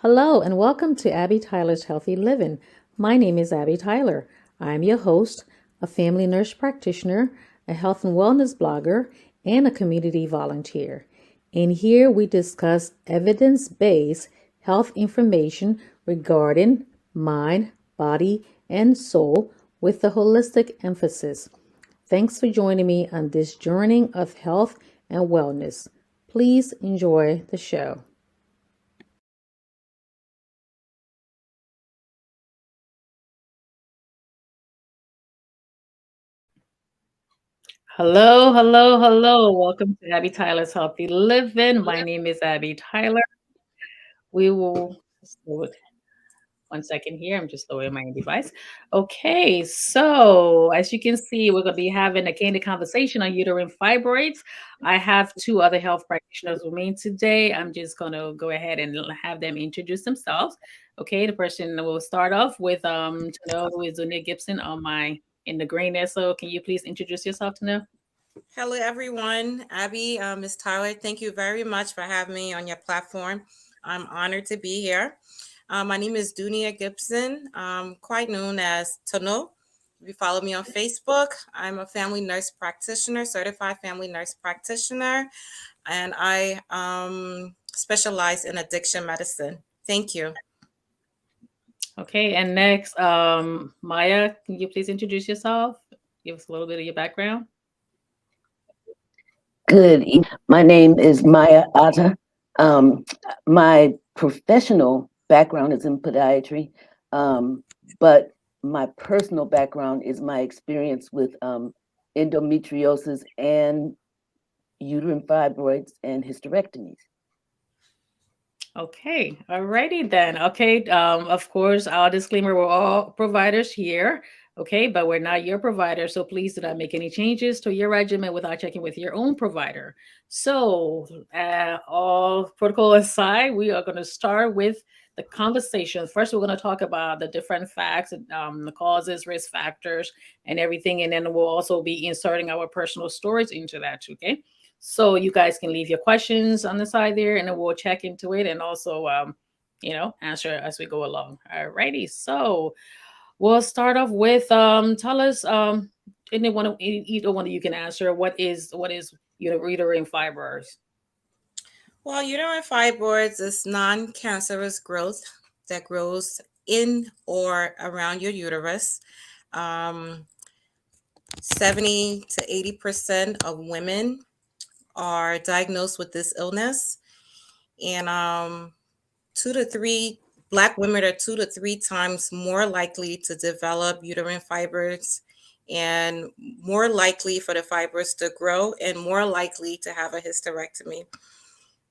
Hello, and welcome to Abby Tyler's Healthy Living. My name is Abby Tyler. I'm your host, a family nurse practitioner, a health and wellness blogger, and a community volunteer. And here we discuss evidence based health information regarding mind, body, and soul with a holistic emphasis. Thanks for joining me on this journey of health and wellness. Please enjoy the show. Hello, hello, hello. Welcome to Abby Tyler's Healthy Living. My name is Abby Tyler. We will just do it 1 second here. I'm just lowering my device. Okay, so as you can see, we're going to be having a candid conversation on uterine fibroids. I have two other health practitioners with me today. I'm just going to go ahead and have them introduce themselves. Okay, the person will start off with to know who is Dunia Gibson on my in the green there. So can you please introduce yourself to know? Hello, everyone. Abby, Ms. Tyler, thank you very much for having me on your platform. I'm honored to be here. My name is Dunia Gibson, quite known as Tono. If you follow me on Facebook, I'm a family nurse practitioner, certified family nurse practitioner, and I specialize in addiction medicine. Thank you. Okay, and next, Maya, can you please introduce yourself? Give us a little bit of your background. Good evening. My name is Maya Atta. My professional background is in podiatry, but my personal background is my experience with endometriosis and uterine fibroids and hysterectomies. Okay, alrighty then. Okay, of course, our disclaimer: we're all providers here. Okay, but we're not your provider, so please do not make any changes to your regimen without checking with your own provider. So, all protocol aside, we are going to start with the conversation. First, we're going to talk about the different facts, the causes, risk factors, and everything, and then we'll also be inserting our personal stories into that. Okay. So you guys can leave your questions on the side there, and then we'll check into it and also, answer as we go along. Alrighty. So we'll start off with tell us either one of you can answer what is uterine fibroids. Well, uterine fibroids is non-cancerous growth that grows in or around your uterus. Um, 70 to 80% of women are diagnosed with this illness, and two to three Black women are 2 to 3 times more likely to develop uterine fibroids, and more likely for the fibroids to grow, and more likely to have a hysterectomy.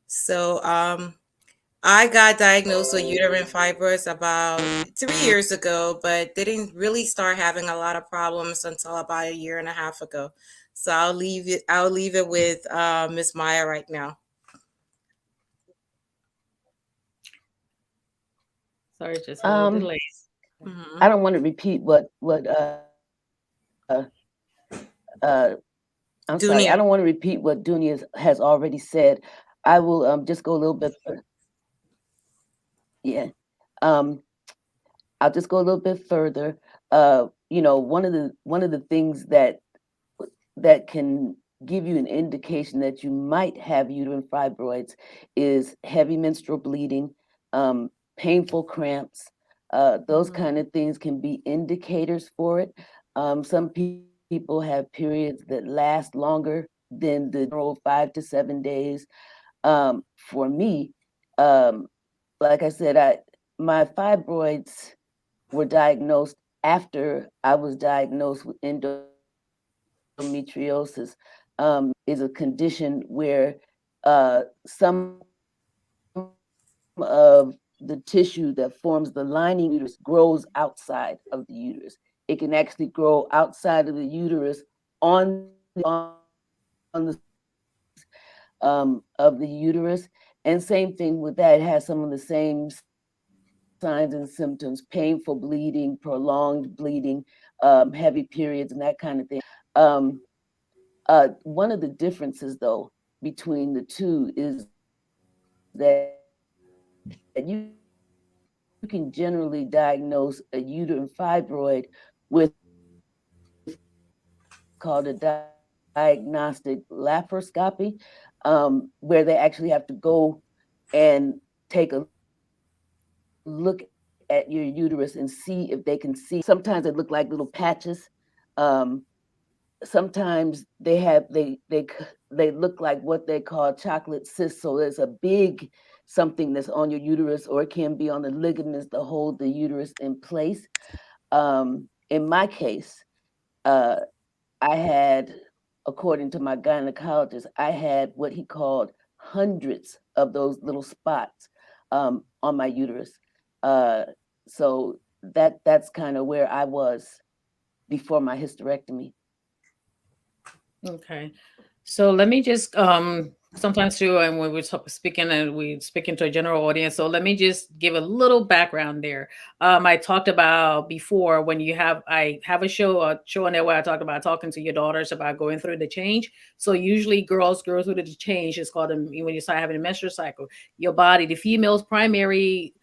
So, I got diagnosed with uterine fibroids about 3 years ago, but didn't really start having a lot of problems until about a year and a half ago. So I'll leave it with Miss Maya right now. Sorry, just a little Um, delay. Hmm. I don't want to repeat uh, I'm sorry. I Dunia. don't want to repeat what Dunia has already said. I will just go a little bit. Yeah. Um, I'll just go a little bit further. One of the things that can give you an indication that you might have uterine fibroids is heavy menstrual bleeding, painful cramps. Those Mhm. kind of things can be indicators for it. Some people have periods that last longer than the general 5 to 7 days. For me, um, like I said, my fibroids were diagnosed after I was diagnosed with endometriosis. Is a condition where some of the tissue that forms the lining of the uterus grows outside of the uterus. It can actually grow outside of the uterus on the of the uterus. And same thing with that, it has some of the same signs and symptoms: painful bleeding, prolonged bleeding, heavy periods, and that kind of thing. Um, One of the differences, though, between the two is that you can have you can generally diagnose a uterine fibroid with called a diagnostic laparoscopy, where they actually have to go and take a look at your uterus and see if they can see. Sometimes they look like little patches. Um, Sometimes they look like what they call chocolate cysts. So there's a big something that's on your uterus, or it can be on the ligaments that hold the uterus in place. In my case, uh, I had, according to my gynecologist, I had what he called hundreds of those little spots on my uterus. Uh, so that's kind of where I was before my hysterectomy. Okay. So let me just sometimes too, and when we're speaking and we speaking to a general audience, so let me just give a little background there. I talked about before when I have a show on there where I talked about talking to your daughters about going through the change. So usually girls go through the change. It's called when you start having a menstrual cycle. Your body, the female's primary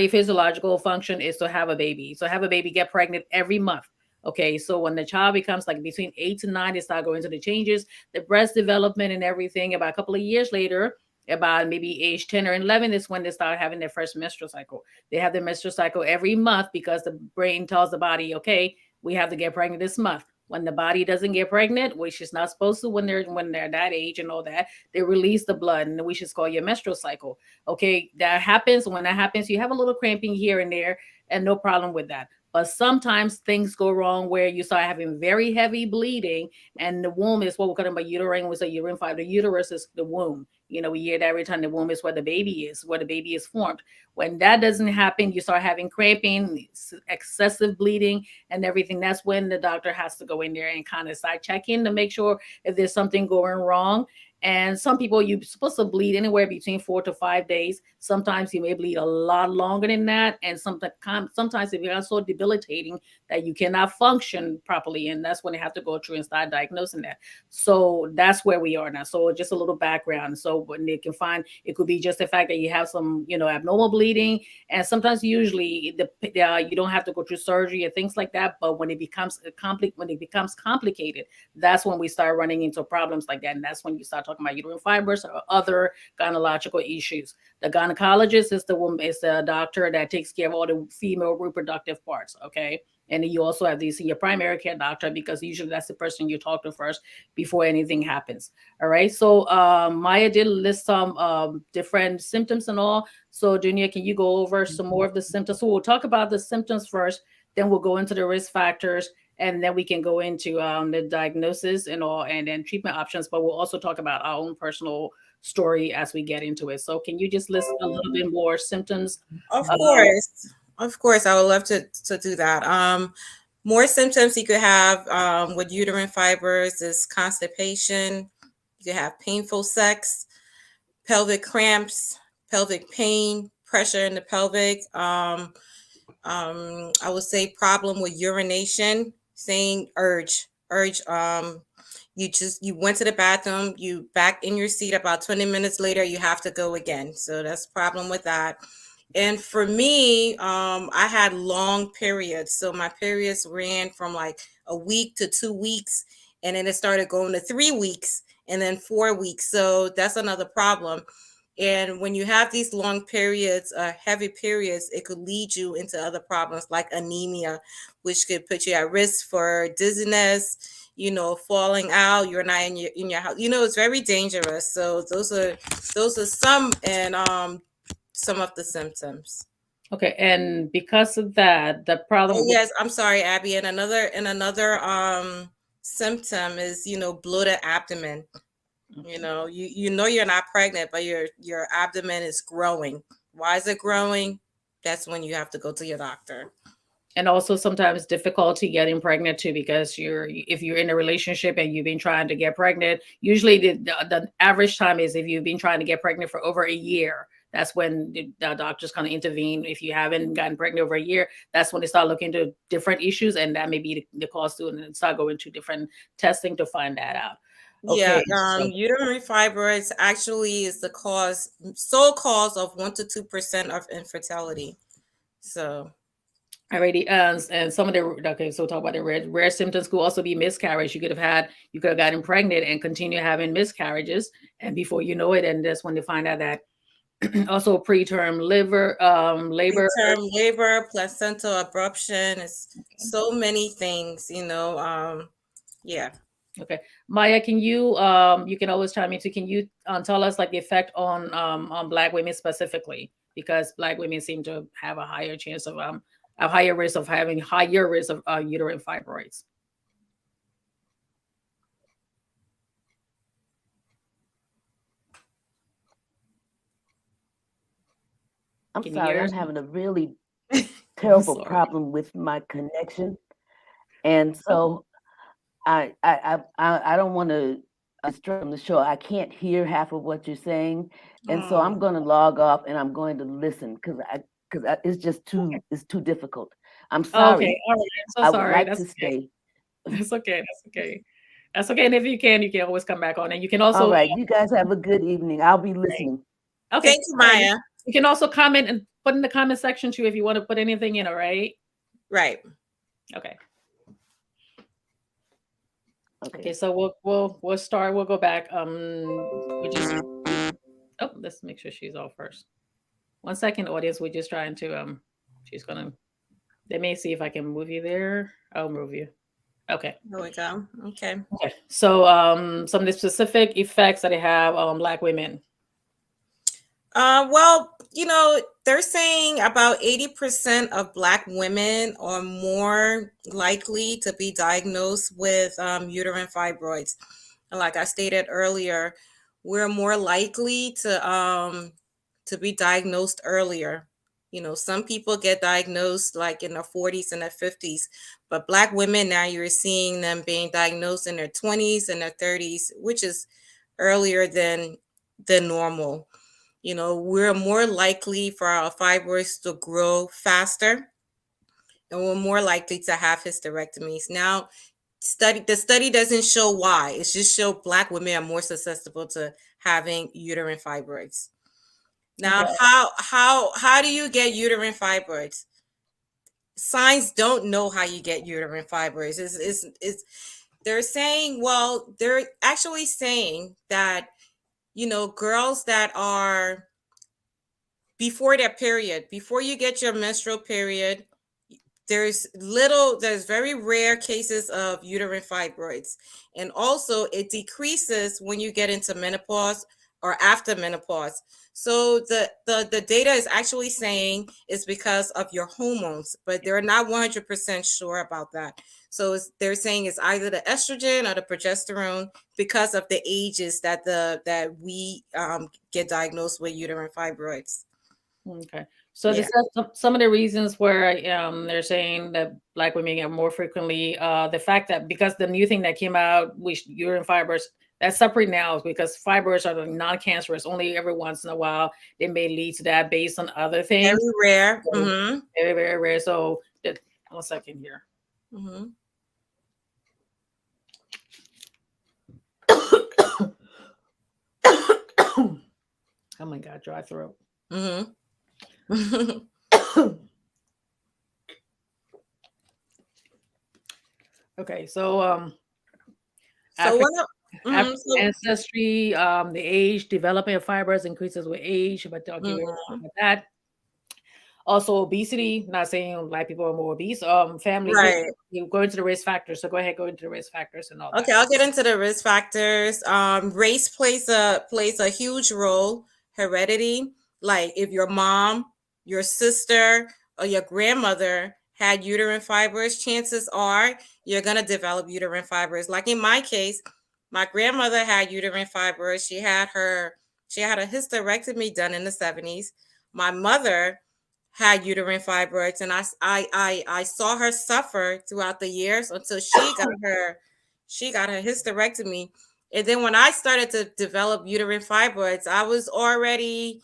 physiological function is to have a baby. So have a baby, get pregnant every month. Okay, so when the child becomes like between 8 to 9, they start going through the changes, the breast development and everything. About a couple of years later, about maybe age 10 or 11, is when they start having their first menstrual cycle. They have their menstrual cycle every month because the brain tells the body, okay, we have to get pregnant this month. When the body doesn't get pregnant, which is not supposed to when they're that age and all that, they release the blood, and we should call your menstrual cycle. Okay, that happens. When that happens, you have a little cramping here and there, and no problem with that. But sometimes things go wrong where you start having very heavy bleeding, and the womb is what we're calling about uterine was a uterine fiber. The uterus is the womb. We hear that every time. The womb is where the baby is, where the baby is formed. When that doesn't happen, you start having cramping, excessive bleeding, and everything. That's when the doctor has to go in there and kind of start checking to make sure if there's something going wrong. And some people, you're supposed to bleed anywhere between 4 to 5 days. Sometimes you may bleed a lot longer than that. And sometimes if you're so debilitating that you cannot function properly, and that's when they have to go through and start diagnosing that. So that's where we are now. So just a little background. So when they can find, it could be just the fact that you have some, abnormal bleeding. And sometimes usually you don't have to go through surgery and things like that. But when it becomes complicated, that's when we start running into problems like that. And that's when you start talking about uterine fibers or other gynecological issues. The gynecologist is the doctor that takes care of all the female reproductive parts. Okay. And then you also have to see your primary care doctor, because usually that's the person you talk to first before anything happens. All right. So Maya did list some different symptoms and all. So Dunia, can you go over some more of the symptoms? So we'll talk about the symptoms first, then we'll go into the risk factors, and then we can go into the diagnosis and all, and then treatment options. But we'll also talk about our own personal story as we get into it. So can you just list a little bit more symptoms? Of Uh, course. Of course, I would love to do that. More symptoms you could have with uterine fibers is constipation. You could have painful sex, pelvic cramps, pelvic pain, pressure in the pelvic. I would say problem with urination, saying urge. You went to the bathroom, you back in your seat about 20 minutes later, you have to go again. So that's problem with that. And for me, I had long periods. So my periods ran from like a week to 2 weeks, and then it started going to 3 weeks and then 4 weeks. So that's another problem. And when you have these long periods, heavy periods, it could lead you into other problems like anemia, which could put you at risk for dizziness, falling out. You're not in your house. It's very dangerous. So those are some of the symptoms. okay, and because of that, the Oh problem. yes, I'm sorry, Abby. And another symptom is bloated abdomen. You know you're not pregnant, but your abdomen is growing. Why is it growing? That's when you have to go to your doctor. And also sometimes difficulty getting pregnant too, because if you're in a relationship and you've been trying to get pregnant, usually the average time is if you've been trying to get pregnant for over a year, that's when the doctors kind of intervene. If you haven't gotten pregnant over a year, that's when they start looking into different issues, and that may be the cause to, and then start going to different testing to find that out. Yeah, Okay, so uterine fibroids actually is the sole cause of 1 to 2% of infertility. So Alrighty, and some of the okay, so talk about the rare symptoms could also be miscarriage. You could have gotten pregnant and continue having miscarriages, and before you know it, and that's when they find out that also preterm labor. preterm labor, placental abruption, it's Okay. so many things, yeah. Okay, Maya, can you can always chime in too. Can you tell us like the effect on Black women specifically, because Black women seem to have a higher chance of a higher risk of having higher risk of uterine fibroids. I'm Can you sorry, hear I'm us? having a really I'm terrible sorry. problem with my connection, and so I don't want to distract from the show. I can't hear half of what you're saying, and so Oh, I'm going to log off and I'm going to listen because it's just Okay. too difficult. I'm Okay. sorry. All right. I'm I so would sorry. like That's to okay. stay. That's okay. That's okay. That's okay. And if you can always come back on, and you can All also right, you guys have a good evening. I'll be right. listening. Okay. thank you, All right. Maya. You can also comment and put in the comment section too if you want to put anything in. All right. Right. Okay. Okay. Okay. So we'll start. We'll go back. We just oh, let's make sure she's all first. 1 second, audience. We're just trying to She's gonna. Let me see if I can move you there. I'll move you. Okay. There we go. Okay. Okay. So some of the specific effects that they have on Black women. Well, they're saying about 80% of Black women are more likely to be diagnosed with uterine fibroids. And like I stated earlier, we're more likely to be diagnosed earlier. Some people get diagnosed like in their 40s and their 50s, but Black women now you're seeing them being diagnosed in their 20s and their 30s, which is earlier than normal. We're more likely for our fibroids to grow faster, and we're more likely to have hysterectomies. Now, the study doesn't show why. It just show Black women are more susceptible to having uterine fibroids. Okay. Now, how do you get uterine fibroids? Science don't know how you get uterine fibroids. They're saying, well, they're actually saying that girls that are before that period, before you get your menstrual period, there's very rare cases of uterine fibroids. And also it decreases when you get into menopause or after menopause. So the data is actually saying it's because of your hormones, but they're not 100% sure about that. So they're saying it's either the estrogen or the progesterone because of the ages that we get diagnosed with uterine fibroids. Okay. So Yeah. this is some of the reasons where they're saying that Black women get more frequently the fact that because the new thing that came out, which uterine fibers, that's separate now because fibers are non-cancerous. Only every once in a while they may lead to that based on other things. Very rare. So, very, very rare. So 1 second here. Mm-hmm. Oh my God, dry throat. Mm-hmm. Okay, so So African, one of African so ancestry, the age, development of fibers increases with age, but I'll give you mhm, about that. Also, obesity. Not saying Black people are more obese. Family history. right. You go into the risk factors. So go ahead, go into the risk factors and all that. Okay, I'll get into the risk factors. Race plays a huge role. Heredity, like if your mom, your sister, or your grandmother had uterine fibroids, chances are you're gonna develop uterine fibroids. Like in my case, my grandmother had uterine fibroids. She had a hysterectomy done in the 70s. My mother had uterine fibroids, and I saw her suffer throughout the years until she got her hysterectomy. And then when I started to develop uterine fibroids, I already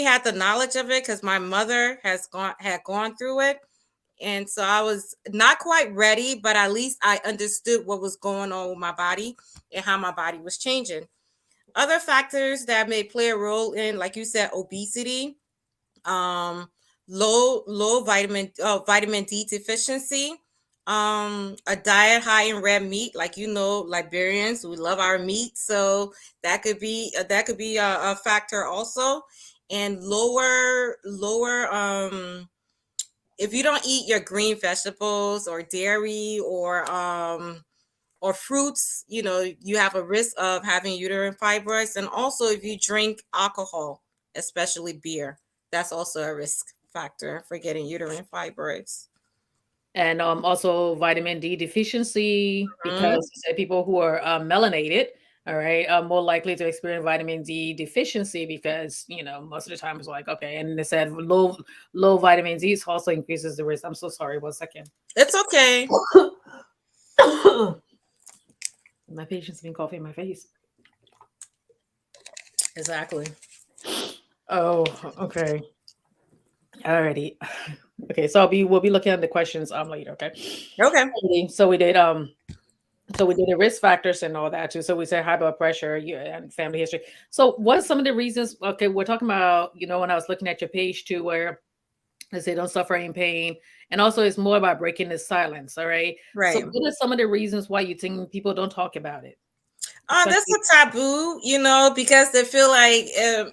had the knowledge of it because my mother had gone through it. And so I was not quite ready, but at least I understood what was going on with my body and how my body was changing. Other factors that may play a role in, like you said, obesity, um, low vitamin D deficiency, a diet high in red meat, like Liberians, we love our meat, so that could be a factor also, and lower if you don't eat your green vegetables or dairy or fruits, you have a risk of having uterine fibroids. And also, if you drink alcohol, especially beer, that's also a risk factor for getting uterine fibroids. And also vitamin D deficiency, Mhm. because you said people who are melanated, all right, are more likely to experience vitamin D deficiency because most of the time it's like okay, and they said low vitamin D also increases the risk. I'm so sorry. 1 second. It's okay. My patient's been coughing in my face. Exactly. Oh, okay. Alrighty. Okay, so we'll be looking at the questions later. Okay. Okay. Alrighty, so we did the risk factors and all that too. So we said high blood pressure, and family history. So what are some of the reasons? Okay, we're talking about, when I was looking at your page too, where they say don't suffer in pain. And also it's more about breaking the silence. All right. So Right. what are some of the reasons why you think people don't talk about it? That's Especially, a taboo, because they feel like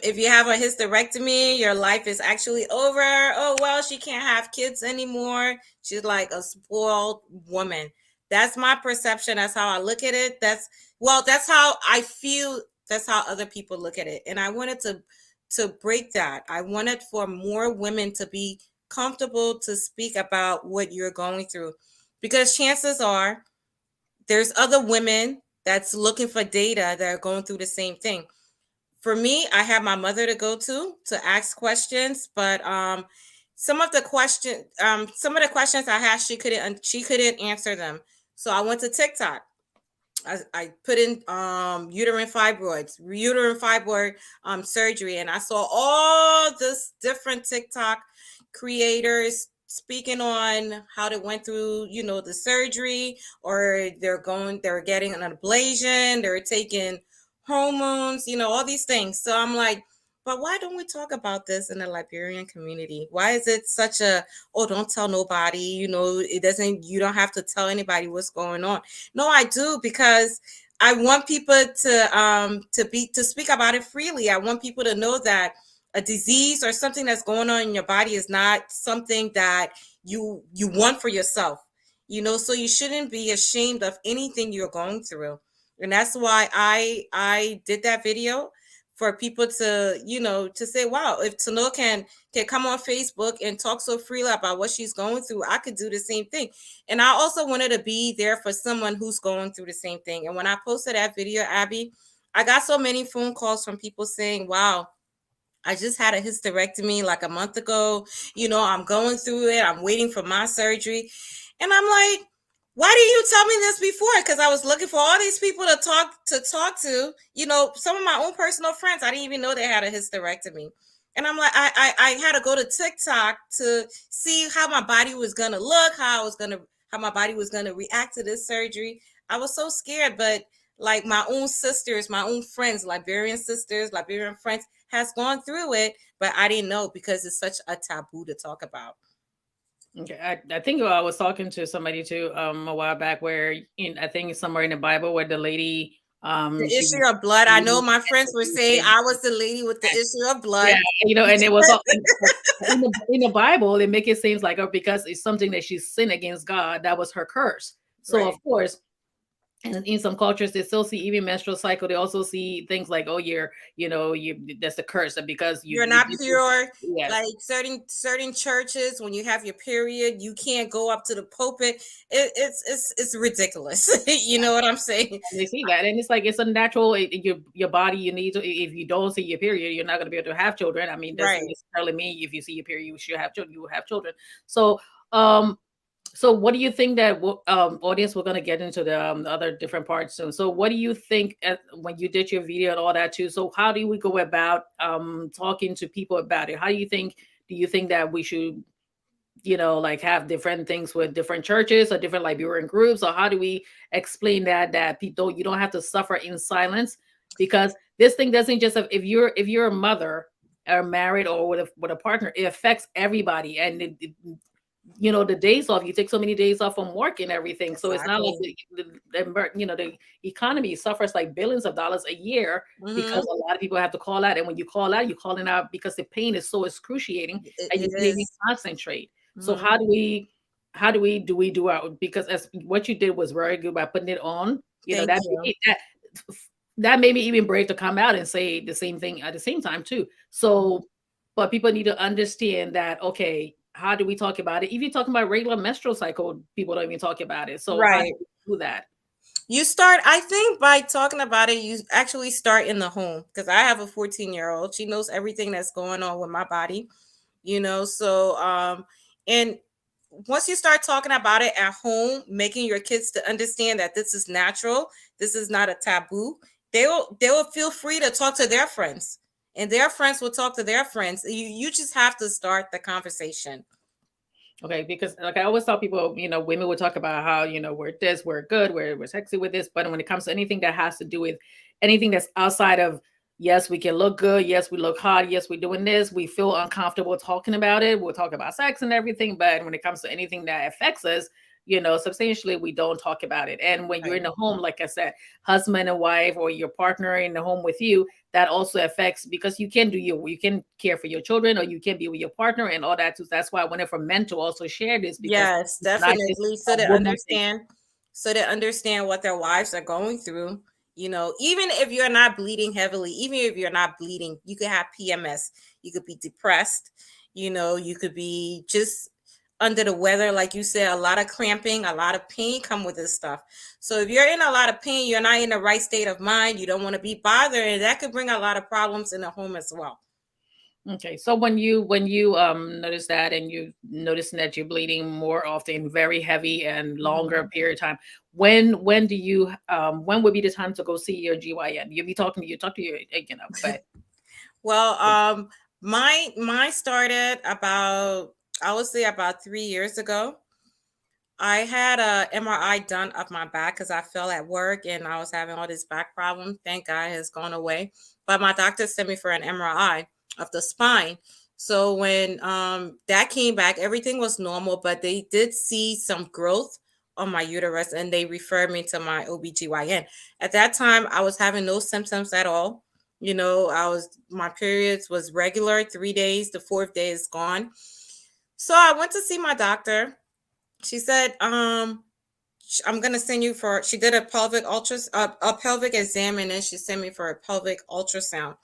if you have a hysterectomy, your life is actually over. Oh, well, she can't have kids anymore. She's like a spoiled woman. That's my perception. That's how I look at it. That's how I feel. That's how other people look at it. And I wanted to break that. I wanted for more women to be comfortable to speak about what you're going through, because chances are there's other women that's looking for data that are going through the same thing. For me, I have my mother to go to ask questions, but some of the questions I had, she couldn't answer them. So I went to TikTok. I put in uterine fibroid surgery, and I saw all this different TikTok creators speaking on how they went through, the surgery, or they're getting an ablation, they're taking hormones, all these things. So I'm like, but why don't we talk about this in the Liberian community? Why is it such a, oh, don't tell nobody, you don't have to tell anybody what's going on. No, I do, because I want people to speak about it freely. I want people to know that a disease or something that's going on in your body is not something that you want for yourself. So you shouldn't be ashamed of anything you're going through. And that's why I did that video, for people to, to say, wow, if Tano can come on Facebook and talk so freely about what she's going through, I could do the same thing. And I also wanted to be there for someone who's going through the same thing. And when I posted that video, Abby, I got so many phone calls from people saying, wow, I just had a hysterectomy like a month ago. I'm going through it. I'm waiting for my surgery. And I'm like, why didn't you tell me this before? Because I was looking for all these people to talk to. Some of my own personal friends, I didn't even know they had a hysterectomy. And I'm like, I had to go to TikTok to see how my body was gonna look, how my body was gonna react to this surgery. I was so scared, but like my own sisters, my own friends, Liberian sisters, Liberian friends, has gone through it, but I didn't know because it's such a taboo to talk about. okay, I think I was talking to somebody too a while back where I think it's somewhere in the Bible where the lady The she issue of blood. I know my friends were saying I was the lady with the issue of yeah, blood. and it was all in the Bible. It make it seems like, oh, because it's something that she sinned against God, that was her curse. So of Right. course, and in some cultures, they still see even menstrual cycle. They also see things like, oh, you that's a curse, and because You're you not did this, pure. yes, Like certain churches, when you have your period, you can't go up to the pulpit. It's ridiculous. You know what I'm saying? and they see that, and it's like it's a natural. Your body, you need to. If you don't see your period, you're not going to be able to have children. I mean, doesn't Right. necessarily mean if you see your period, you should have children. You will have children. So, um, so what do you think that audience, we're going to get into the other different parts soon. So what do you think when you did your video and all that too? So how do we go about talking to people about it? How do you think that we should, like have different things with different churches or different Liberian groups? Or how do we explain that people, you don't have to suffer in silence? Because this thing doesn't just, if you're a mother, are married or with a partner, it affects everybody. And the days off, you take so many days off from work and everything, so it's not like Exactly. the economy suffers like billions of dollars a year because Mm-hmm. a lot of people have to call out, and when you call out, you're calling out because the pain is so excruciating that It you can't even is. concentrate. So Mm-hmm. how do we do our, because as what you did was very good by putting it on, Thank you. that made me even brave to come out and say the same thing at the same time too. So, but people need to understand that, okay, how do we talk about it? If you're talking about regular menstrual cycle, people don't even talk about it. So how do Right. we do that? You start, I think, by talking about it, you actually start in the home, because I have a 14-year-old. She knows everything that's going on with my body, so and once you start talking about it at home, making your kids to understand that this is natural, this is not a taboo, they will feel free to talk to their friends, and their friends will talk to their friends. You just have to start the conversation. Okay, because like I always tell people, women would talk about how, we're this, we're good, we're sexy with this, but when it comes to anything that has to do with anything that's outside of, yes, we can look good, yes, we look hot, yes, we're doing this, we feel uncomfortable talking about it. We'll talk about sex and everything, but when it comes to anything that affects us, substantially, we don't talk about it. And when you're Right. in the home, like I said, husband and wife or your partner in the home with you, that also affects, because you can care for your children or you can be with your partner and all that too. That's why I wanted for men to also share this, because Yes, it's not just definitely. a woman thing. So they understand what their wives are going through. Even if you're not bleeding heavily, even if you're not bleeding, you could have PMS. You could be depressed. You could be just under the weather, like you said, a lot of cramping, a lot of pain come with this stuff. So if you're in a lot of pain, you're not in the right state of mind. You don't want to be bothered, and that could bring a lot of problems in the home as well. Okay, so when you notice that, and you noticing that you're bleeding more often, very heavy and longer Mhm. period of time, when would be the time to go see your GYN? You'll be talking to you talk to your, but Well, my started about, I would say, about 3 years ago. I had a MRI done of my back because I fell at work and I was having all this back problem. Thank God it has gone away. But my doctor sent me for an MRI of the spine. So when that came back, everything was normal, but they did see some growth on my uterus and they referred me to my OBGYN. At that time, I was having no symptoms at all. My periods was regular 3 days, the fourth day is gone. So I went to see my doctor. She said, I'm gonna send you for. She did a pelvic exam, and then she sent me for a pelvic ultrasound.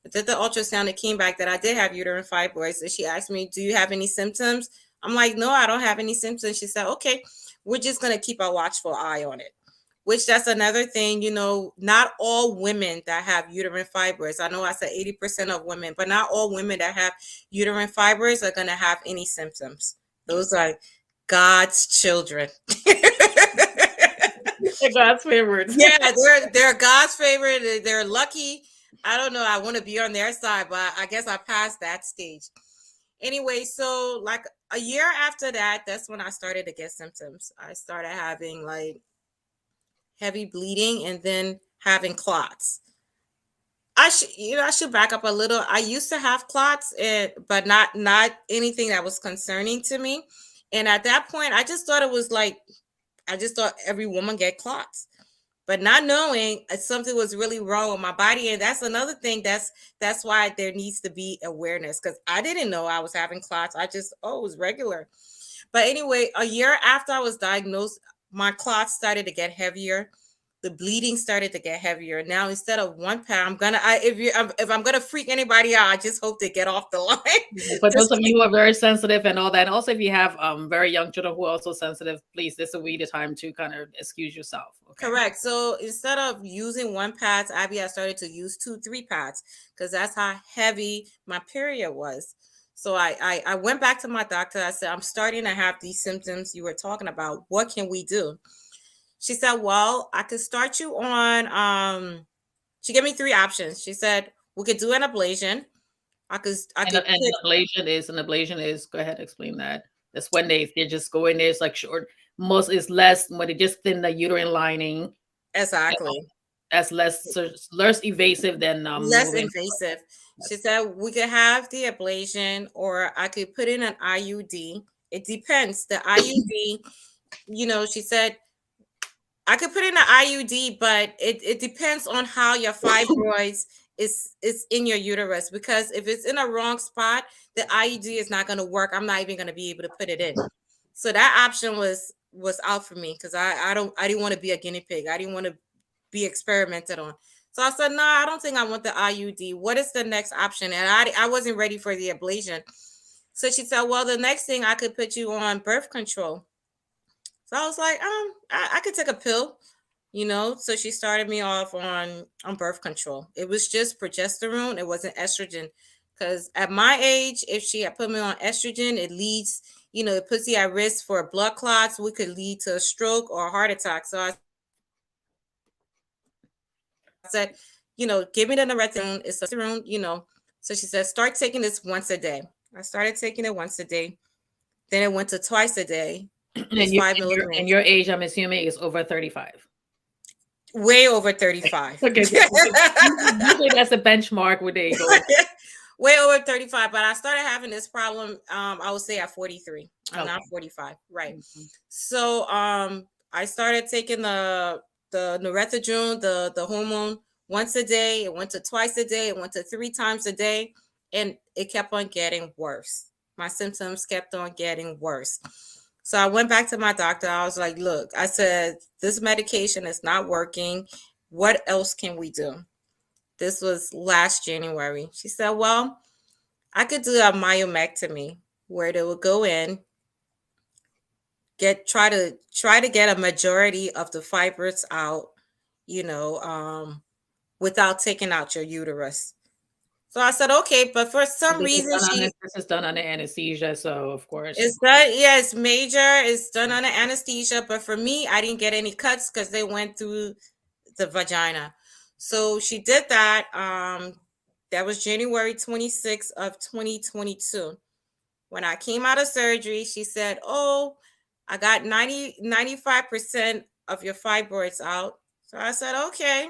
I did the ultrasound. It came back that I did have uterine fibroids, and she asked me, "Do you have any symptoms?" I'm like, "No, I don't have any symptoms." She said, "Okay, we're just gonna keep a watchful eye on it." Which, that's another thing, not all women that have uterine fibroids. I know I said 80% of women, but not all women that have uterine fibroids are gonna have any symptoms. Those are God's children. God's favorites. Yeah, they're God's favorite. They're lucky. I don't know. I want to be on their side, but I guess I passed that stage. Anyway, so like a year after that, that's when I started to get symptoms. I started having like heavy bleeding and then having clots. I should back up a little. I used to have clots, but not anything that was concerning to me. And at that point, I just thought it was like, I just thought every woman get clots, but not knowing something was really wrong with my body. And that's another thing. That's why there needs to be awareness, because I didn't know I was having clots. I just, it was regular. But anyway, a year after I was diagnosed, my clots started to get heavier. The bleeding started to get heavier. Now instead of one pad, if I'm gonna freak anybody out, I just hope they get off the line. For those Just of you who are very sensitive and all that, and also if you have very young children who are also sensitive, please, this will be the time to kind of excuse yourself. Okay. correct. So instead of using one pads, I started to use 2, 3 pads, because that's how heavy my period was. So I went back to my doctor. I said, I'm starting to have these symptoms you were talking about. What can we do? She said, well, I could start you on, she gave me 3 options. She said, we could do an ablation. I And could and put, an ablation is go ahead, explain that. That's when they just go in there. It's like short, most is less when they just thin the uterine lining. exactly. That's less evasive than less moving. invasive. She Yes. said we could have the ablation or I could put in an IUD. It depends. The IUD, she said I could put in an IUD, but it depends on how your fibroids is in your uterus. Because if it's in a wrong spot, the IUD is not going to work. I'm not even going to be able to put it in. So that option was out for me because I didn't want to be a guinea pig. I didn't want to be experimented on. So I said, no, I don't think I want the IUD. What is the next option? And I wasn't ready for the ablation. So she said, well, the next thing I could put you on birth control. So I was like, I could take a pill. So she started me off on birth control. It was just progesterone. It wasn't estrogen. Because at my age, if she had put me on estrogen, it leads, it puts you at risk for blood clots, which could lead to a stroke or a heart attack. So I said, give me the norethindrone. It's a progesterone. So she said, start taking this once a day. I started taking it once a day. Then it went to twice a day. It's And 5 milligrams. your age, I'm assuming, is over 35. Way over 35. Okay, usually that's a benchmark where they go. Way over 35. But I started having this problem, I would say at 43. I'm Okay. not 45. Right. Mhm. So I started taking the norethindrone, the hormone, once a day. It went to twice a day. It went to 3 times a day. And it kept on getting worse. My symptoms kept on getting worse. So I went back to my doctor. I was like, look, I said, this medication is not working. What else can we do? This was last January. She said, well, I could do a myomectomy where they would go in, try to get a majority of the fibers out, without taking out your uterus. So I said, okay, but for some reason This is done under anesthesia, so of course. it's done. Yeah, it's major. It's done under anesthesia. But for me, I didn't get any cuts because they went through the vagina. So she did that. That was January 26th of 2022. When I came out of surgery, she said, oh, I got 95% of your fibroids out. So I said, okay,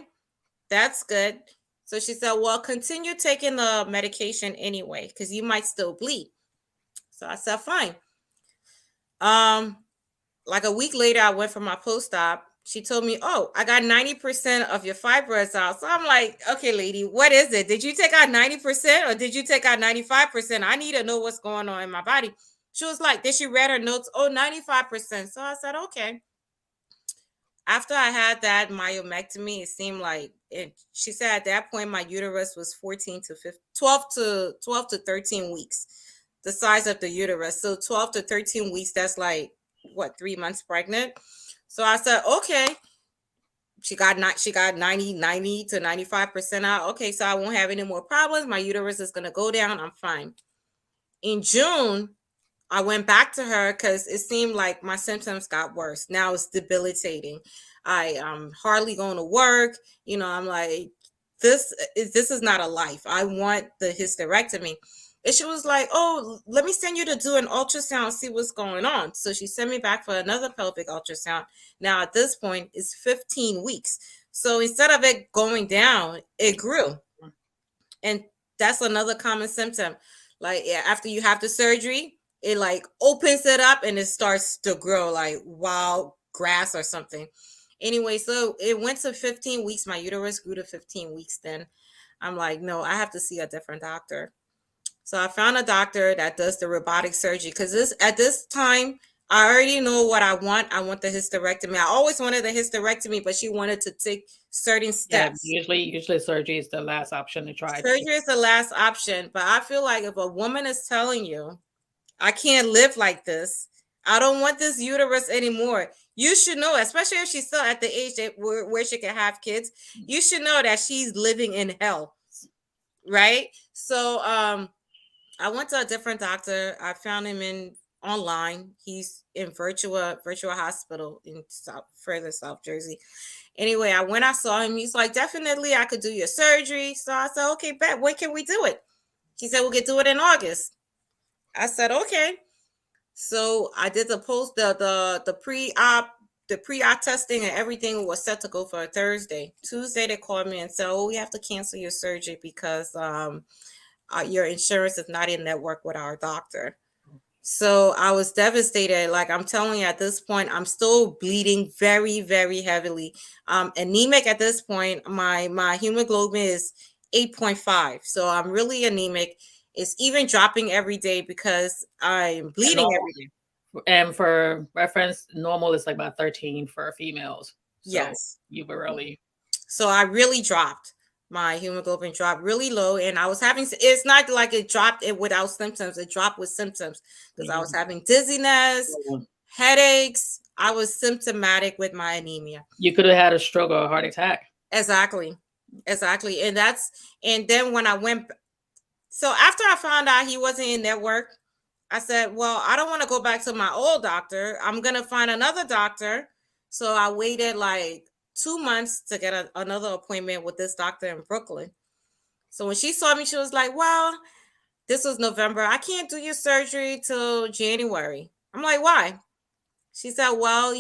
that's good. So she said, well, continue taking the medication anyway, because you might still bleed. So I said, fine. Like a week later, I went for my post-op. She told me, oh, I got 90% of your fibroids out. So I'm like, okay, lady, what is it? Did you take out 90% or did you take out 95%? I need to know what's going on in my body. She was like, did she read her notes? Oh, 95%. So I said, okay. After I had that myomectomy, it seemed like she said at that point, my uterus was 14 to 15, 12 to 13 weeks, the size of the uterus. So 12 to 13 weeks, that's like, what, 3 months pregnant? So I said, okay. She got 90 to 95% out. Okay, so I won't have any more problems. My uterus is going to go down. I'm fine. In June, I went back to her because it seemed like my symptoms got worse. Now it's debilitating. I'm hardly going to work. I'm like, this is not a life. I want the hysterectomy. And she was like, oh, let me send you to do an ultrasound, see what's going on. So she sent me back for another pelvic ultrasound. Now at this point, it's 15 weeks. So instead of it going down, it grew. And that's another common symptom. Like after you have the surgery, it like opens it up and it starts to grow like wild grass or something. Anyway, so it went to 15 weeks. My uterus grew to 15 weeks. Then I'm like, no, I have to see a different doctor. So I found a doctor that does the robotic surgery because at this time, I already know what I want. I want the hysterectomy. I always wanted the hysterectomy, but she wanted to take certain steps. Yeah, usually surgery is the last option to try. Surgery is the last option, but I feel like if a woman is telling you, I can't live like this, I don't want this uterus anymore, you should know, especially if she's still at the age where she can have kids, you should know that she's living in hell, right? So I went to a different doctor. I found him online. He's in virtual hospital in further South Jersey. Anyway, I saw him. He's like, definitely I could do your surgery. So I said, okay, bet. When can we do it? He said, we could do it in August. I said, okay. So I did the pre-op the pre-op testing and everything was set to go for a Thursday. Tuesday, they called me and said, "Oh, we have to cancel your surgery because your insurance is not in network with our doctor." So I was devastated. Like I'm telling you, at this point, I'm still bleeding very, very heavily. Anemic at this point. My hemoglobin is 8.5, so I'm really anemic. It's even dropping every day because I'm bleeding every day. And for reference, normal is like about 13 for females. So Yes. you were really. So I really dropped. My hemoglobin dropped really low, and I was having. It's not like it dropped it without symptoms. It dropped with symptoms because I was having dizziness, headaches. I was symptomatic with my anemia. You could have had a stroke or a heart attack. Exactly. And then when I went, so after I found out he wasn't in network, I said, well, I don't want to go back to my old doctor. I'm going to find another doctor. So I waited like 2 months to get another appointment with this doctor in Brooklyn. So when she saw me, she was like, well, this was November. I can't do your surgery till January. I'm like, why? She said, well,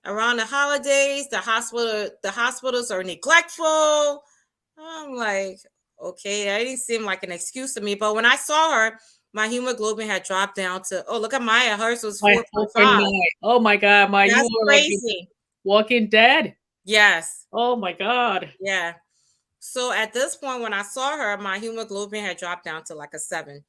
around the holidays, the hospitals are neglectful. I'm like, okay, that didn't seem like an excuse to me. But when I saw her, my hemoglobin had dropped down to, oh, look at Maya. Hers was 4.5. Oh my God, Maya, That's you were crazy. like Walking Dead. Yes. Oh my God. Yeah. So at this point, when I saw her, my hemoglobin had dropped down to like a 7.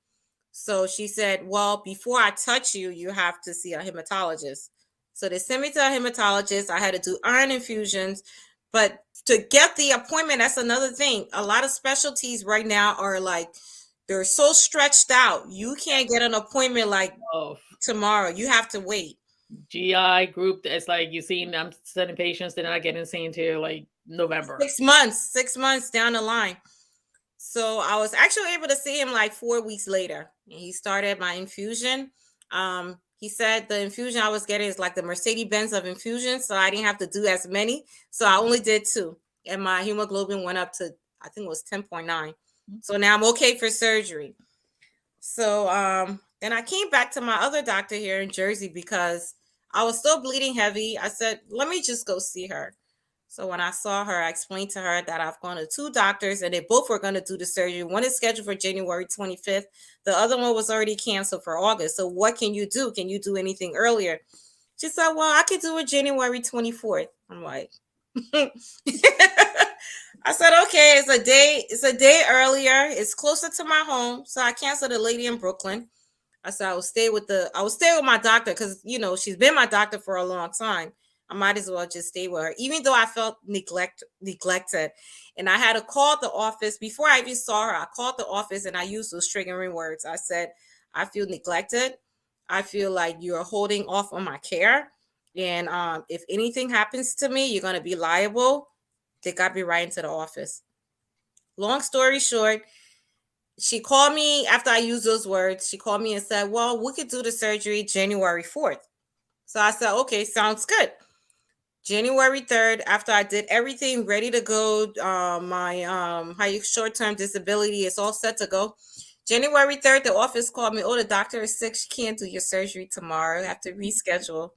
So she said, well, before I touch you, you have to see a hematologist. So they sent me to a hematologist. I had to do iron infusions. But to get the appointment, that's another thing. A lot of specialties right now are like, they're so stretched out. You can't get an appointment like tomorrow. You have to wait. GI group, it's like you see, I'm sending patients, they're not getting seen till like November. 6 months down the line. So I was actually able to see him like 4 weeks later. And he started my infusion. He said the infusion I was getting is like the Mercedes-Benz of infusion. So I didn't have to do as many. So I only did 2. And my hemoglobin went up to, I think it was 10.9. So now I'm okay for surgery. So then I came back to my other doctor here in Jersey because I was still bleeding heavy. I said, let me just go see her. So when I saw her, I explained to her that I've gone to 2 doctors and they both were going to do the surgery. One is scheduled for January 25th. The other one was already canceled for August. So what can you do? Can you do anything earlier? She said, well, I could do it January 24th. I'm like, I said, okay, it's a day earlier. It's closer to my home. So I canceled the lady in Brooklyn. I said I will stay with my doctor because she's been my doctor for a long time. I might as well just stay with her, even though I felt neglected. And I had to call the office before I even saw her. I called the office and I used those triggering words. I said, I feel neglected. I feel like you're holding off on my care. And if anything happens to me, you're going to be liable. They got me right into the office. Long story short, she called me after I used those words. She called me and said, well, we could do the surgery January 4th. So I said, okay, sounds good. January 3rd, after I did everything ready to go, my short-term disability is all set to go. January 3rd, the office called me. Oh, the doctor is sick. She can't do your surgery tomorrow. You have to reschedule.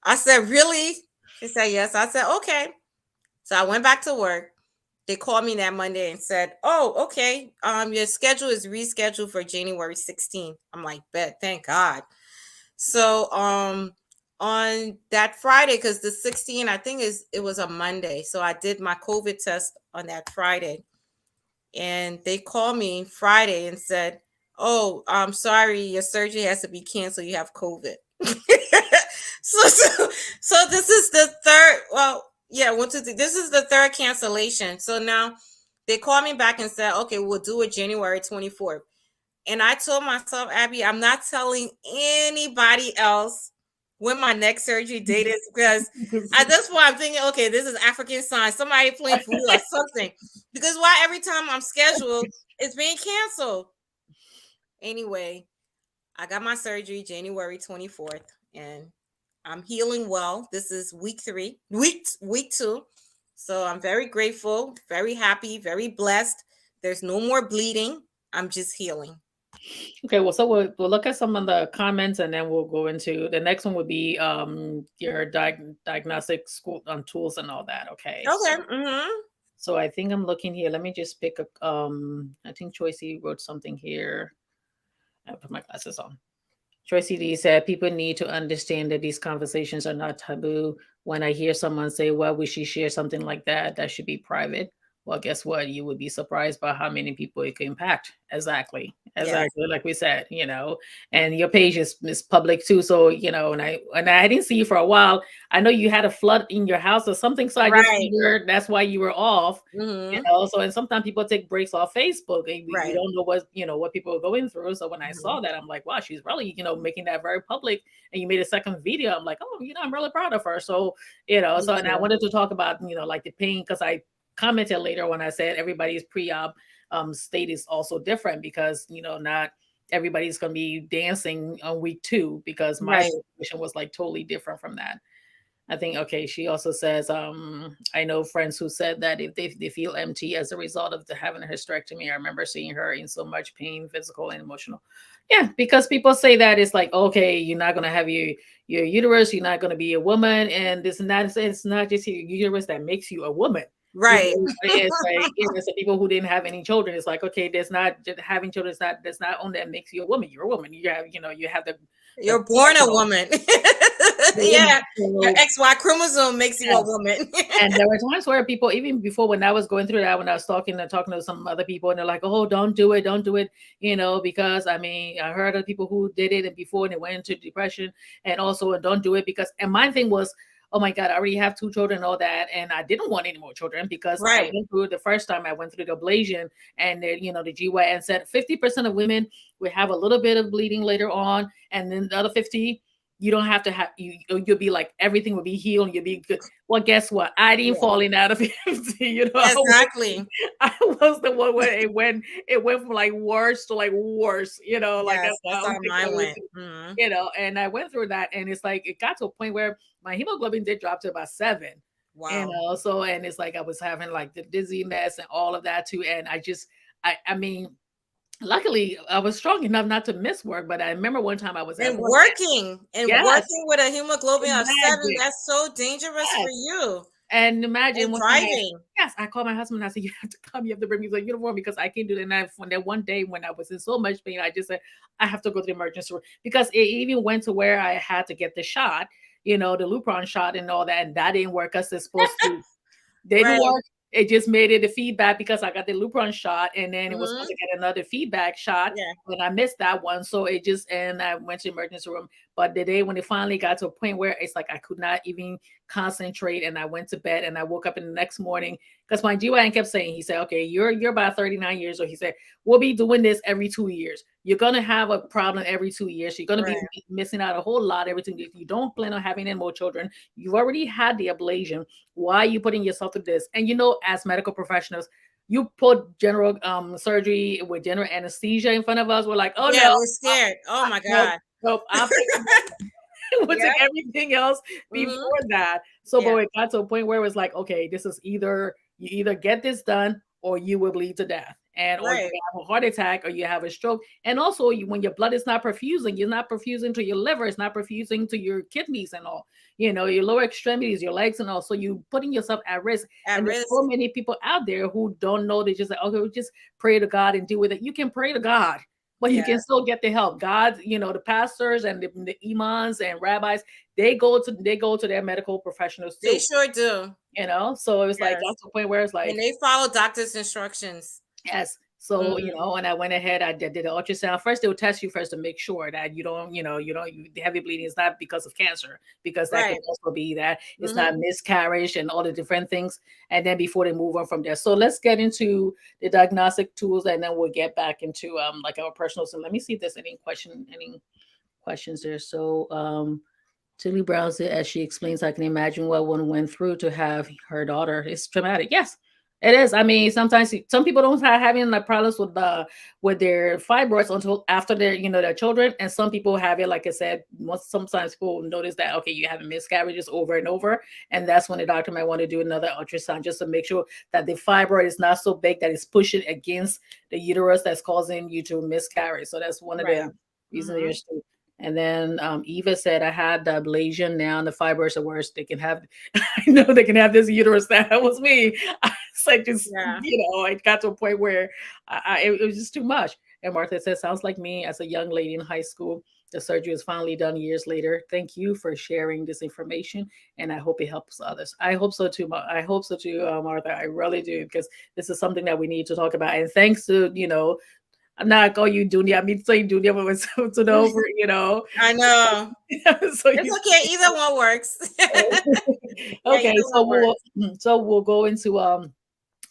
I said, really? She said, yes. I said, okay. So I went back to work. They called me that Monday and said, oh, okay. Your schedule is rescheduled for January 16th. I'm like, bet, thank God. So on that Friday, because the 16th, I think it was a Monday. So I did my COVID test on that Friday. And they called me Friday and said, oh, I'm sorry, your surgery has to be canceled. You have COVID. So this is the third, this is the third cancellation. So now they called me back and said, okay, we'll do it January 24th. And I told myself, Abby, I'm not telling anybody else when my next surgery date is, because at this point I'm thinking, okay, this is African sign, somebody playing fool or something. Because why every time I'm scheduled, it's being canceled. Anyway, I got my surgery January 24th, and I'm healing well. This is week 2. So I'm very grateful, very happy, very blessed. There's no more bleeding. I'm just healing. Okay, well, so we'll look at some of the comments and then we'll go into the next one would be your diagnostic school tools and all that. Okay, Okay. Mm-hmm. so I think I'm looking here. Let me just pick a I think Choicey wrote something here. I put my glasses on. Tracy D said people need to understand that these conversations are not taboo. When I hear someone say, "Why would she share something like that? That should be private." Well, guess what? You would be surprised by how many people it can impact. Exactly, Yes. exactly, like we said, and your page is public too. So and I didn't see you for a while. I know you had a flood in your house or something, so I just Right. figured that's why you were off. Mm-hmm. So and sometimes people take breaks off Facebook and we Right. don't know what people are going through. So when I Mm-hmm. saw that, I'm like, wow, she's really, making that very public. And you made a second video. I'm like, oh, I'm really proud of her. So, Me so and I too. wanted to talk about, like the pain because I commented later when I said everybody's pre-op state is also different because, not everybody's going to be dancing on week 2 because my Right. situation was like totally different from that. I think okay. She also says, I know friends who said that if they feel empty as a result of having a hysterectomy. I remember seeing her in so much pain, physical and emotional. Yeah, because people say that it's like, okay, you're not gonna have your uterus, you're not gonna be a woman, and this and that. It's not just your uterus that makes you a woman. Right. It's like it's the people who didn't have any children. It's like okay, there's not just having children. It's not that's not only that makes you a woman. You're a woman. You have you have the You're born a woman. woman. Yeah. Your XY chromosome makes you a Yes. woman. And there were times where people, even before when I was going through that, when I was talking to some other people, and they're like, "Oh, don't do it," because I mean, I heard of people who did it and before and they went into depression, and also and don't do it because. And my thing was, oh my God, I already have 2 children, and all that, and I didn't want any more children because I Right. went through the first time I went through the ablation, and the GYN said 50% of women will have a little bit of bleeding later on, and then the other 50. You don't have to have you'll be like everything will be healed and you'll be good. Well, guess what? I didn't Yeah. fall in out of 50. Exactly. I was the one where it went from like worse to like worse. Like Yes. I That's don't how think mine I was, went. Hmm. and I went through that, and it's like it got to a point where my hemoglobin did drop to about 7. Wow. So and it's like I was having like the dizziness and all of that too, and I mean. Luckily, I was strong enough not to miss work, but I remember one time I was at And work. Yes, working with a hemoglobin of 7, imagine. that's so dangerous for Yes. you. And imagine And one time driving. yes, I called my husband. And I said, "You have to come. You have to bring me the uniform because I can't do it." And when that one day when I was in so much pain, I just said, "I have to go to the emergency room," because it even went to where I had to get the shot, the Lupron shot and all that, and that didn't work as it's supposed to. Didn't Right. work. It just made it a feedback because I got the Lupron shot, and then it was supposed Hmm. to get another feedback shot, Yeah. but I missed that one. So it just and I went to the emergency room. But the day when it finally got to a point where it's like I could not even concentrate, and I went to bed, and I woke up in the next morning because my GYN kept saying, he said, "Okay, you're about 39 years old." He said, "We'll be doing this every 2 years. You're gonna have a problem every 2 years. You're gonna be Right. missing out a whole lot every 2 years. If you don't plan on having any more children, you've already had the ablation. Why are you putting yourself through this?" And as medical professionals, you put general surgery with general anesthesia in front of us. We're like, oh Yeah, no, we're scared. Oh my nope, God. nope. We'll take Yep. everything else before Hmm. that. So, Yeah. but it got to a point where it was like, okay, this is either you either get this done or you will bleed to death, and or you Right. have a heart attack or you have a stroke. And also, when your blood is not perfusing, you're not perfusing to your liver, it's not perfusing to your kidneys and all. Your lower extremities, your legs and all. So you putting yourself at risk. At And there's risk. so many people out there who don't know. They just like, okay, we'll just pray to God and deal with it. You can pray to God, but you Yeah. can still get the help. God, the pastors and the imams and rabbis, they go to their medical professionals They too. sure do. So it was like Yes. got to a point where it's And like, they follow doctor's instructions. yes. So, Hmm. and I went ahead, I did the ultrasound. First, they'll test you first to make sure that the heavy bleeding is not because of cancer, because that could Right. also be that it's Hmm. not miscarriage and all the different things. And then before they move on from there. So let's get into the diagnostic tools and then we'll get back into like our personal. So let me see if there's any questions there. So Tilly browsed it as she explains, I can imagine what one went through to have her daughter. It's traumatic. Yes, It is. I mean, sometimes some people don't have having like problems with their fibroids until after their their children, and some people have it. Like I said, once sometimes people notice that okay, you having miscarriages over and over, and that's when the doctor might want to do another ultrasound just to make sure that the fibroid is not so big that it's pushing against the uterus that's causing you to miscarry. So that's one of Right. the reasons Mm-hmm. there's two. And then Eva said, I had the ablation. Now the fibroids are worse. They can have, I know they can have this uterus. That was me. It's like just, Yeah. it got to a point where it was just too much. And Martha said, sounds like me as a young lady in high school. The surgery was finally done years later. Thank you for sharing this information, and I hope it helps others. I hope so too. I hope so too, Martha. I really do, because this is something that we need to talk about. And thanks to I'm not call you Dunya. I mean, say Dunya, but it's to the over, I know. So It's you okay. Either one works. Yeah, okay. either one works. So we'll go into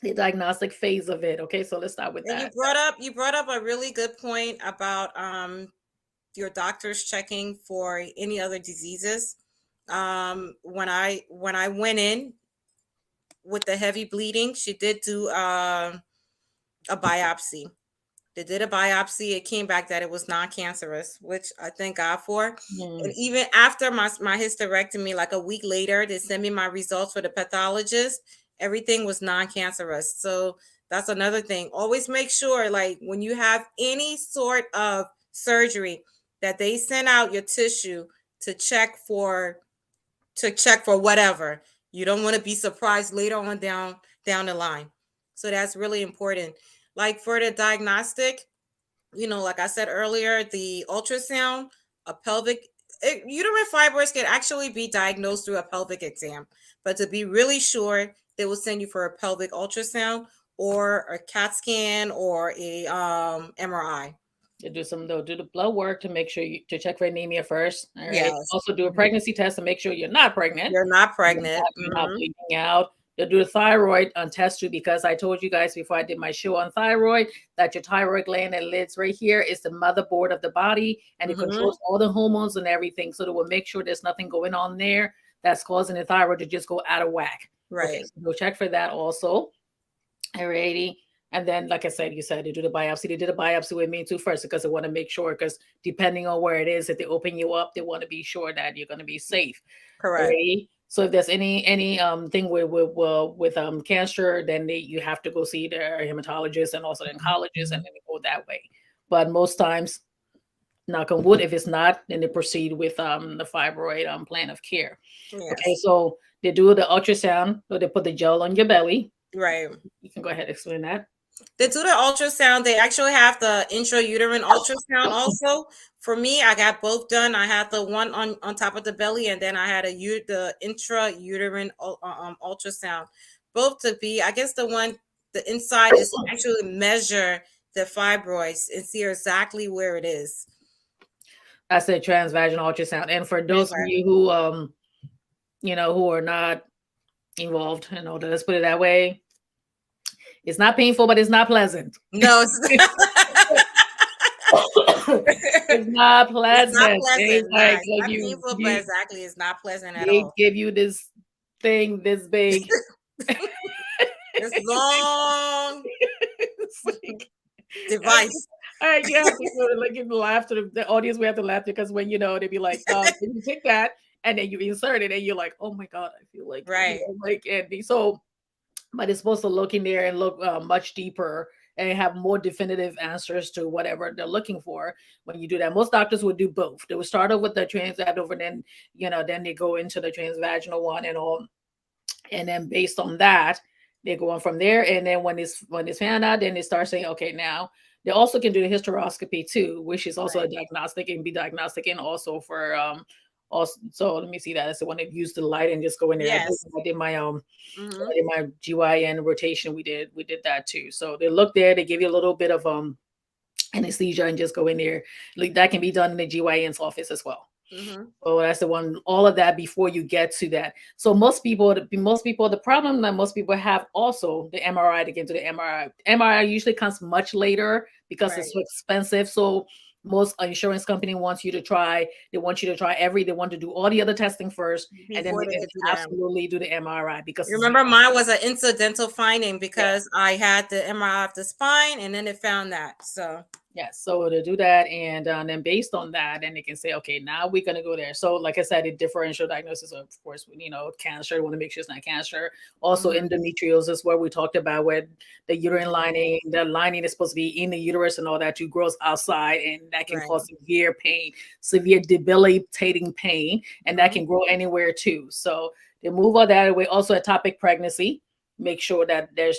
the diagnostic phase of it. Okay, so let's start with And that. you brought up a really good point about your doctors checking for any other diseases. When I went in with the heavy bleeding, she did do a biopsy. They did a biopsy. It came back that it was non-cancerous, which I thank God for. And Mm, even after my hysterectomy, like a week later, they sent me my results for the pathologist. Everything was non-cancerous. So that's another thing. Always make sure, like when you have any sort of surgery, that they send out your tissue to check for whatever. You don't want to be surprised later on down the line. So that's really important. Like for the diagnostic, like I said earlier, the ultrasound, a uterine fibroids can actually be diagnosed through a pelvic exam. But to be really sure, they will send you for a pelvic ultrasound or a CAT scan or a MRI. they'll do the blood work to make sure to check for anemia first. All right. Yes. Also do a Mhm. pregnancy test to make sure you're not pregnant. You're not You're pregnant. not bleeding out. They'll do a thyroid test too, because I told you guys before I did my show on thyroid that your thyroid gland that lives right here is the motherboard of the body, and it Mm-hmm. controls all the hormones and everything. So they will make sure there's nothing going on there that's causing the thyroid to just go out of whack. Okay, Right. so we'll check for that also. Alrighty. And then, like I said, you said they do the biopsy. They did a biopsy with me too first because they want to make sure, because depending on where it is, if they open you up, they want to be sure that you're going to be safe. Correct. Alrighty. So if there's any thing with cancer, then you have to go see the hematologist and also the oncologist, and then they go that way. But most times, knock on wood, if it's not, then they proceed with the fibroid plan of care. Okay, Yes. so they do the ultrasound, so they put the gel on your belly. Right. You can go ahead and explain that. They do the ultrasound. They actually have the intrauterine ultrasound also. For me, I got both done. I had the one on top of the belly, and then I had the intrauterine ultrasound. Both to be, I guess the inside is to actually measure the fibroids and see exactly where it is. I said transvaginal ultrasound. And for those of Okay. you who are not involved, let's put it that way. It's not painful, but it's not pleasant. No, It's not it's not pleasant. pleasant. It's Nah, like it's like not you painful, but you exactly, it's not pleasant at they all. give you this thing this big. It's long It's like, device. all right, you have to like give the laughter. The audience we have to laugh because when they'd be like, you take that and then you insert it and you're like, oh my god, I feel like Right. like and so, but it's supposed to look in there and look much deeper and have more definitive answers to whatever they're looking for when you do that. Most doctors would do both. They would start off with the transabdominal, then then they go into the transvaginal one and all, and then based on that they go on from there. And then when it's found out, then they start saying, okay, now they also can do the hysteroscopy too, which is also a Right. diagnostic and be diagnostic, and also for also, so let me see, that is the one that used the light and just go in there. Yes. I did my Hmm. in my GYN rotation, we did that too. So they look there, they give you a little bit of anesthesia and just go in there. Like that can be done in the GYN's office as well. Hmm. So that's the one, all of that before you get to that. So most people, the problem that most people have also the MRI to get to the MRI. MRI usually comes much later because it's Right. so expensive. So most insurance company wants you to try. They want you to try they want to do all the other testing first, and then before they they could do that. absolutely do the MRI because You it's, remember mine was an incidental finding yeah. because I had the MRI of the spine and then it found that. So Yes, so to do that, and then based on that, then they can say, okay, now we're gonna go there. So, like I said, the differential diagnosis, of course, cancer. Want to make sure it's not cancer. Also, mhm, endometriosis, where we talked about where the uterine lining, the lining is supposed to be in the uterus and all that, too, grows outside, and that can right. cause severe pain, severe debilitating pain, and that Mhm, can grow anywhere too. So, they move all that away. Also, ectopic pregnancy, make sure that that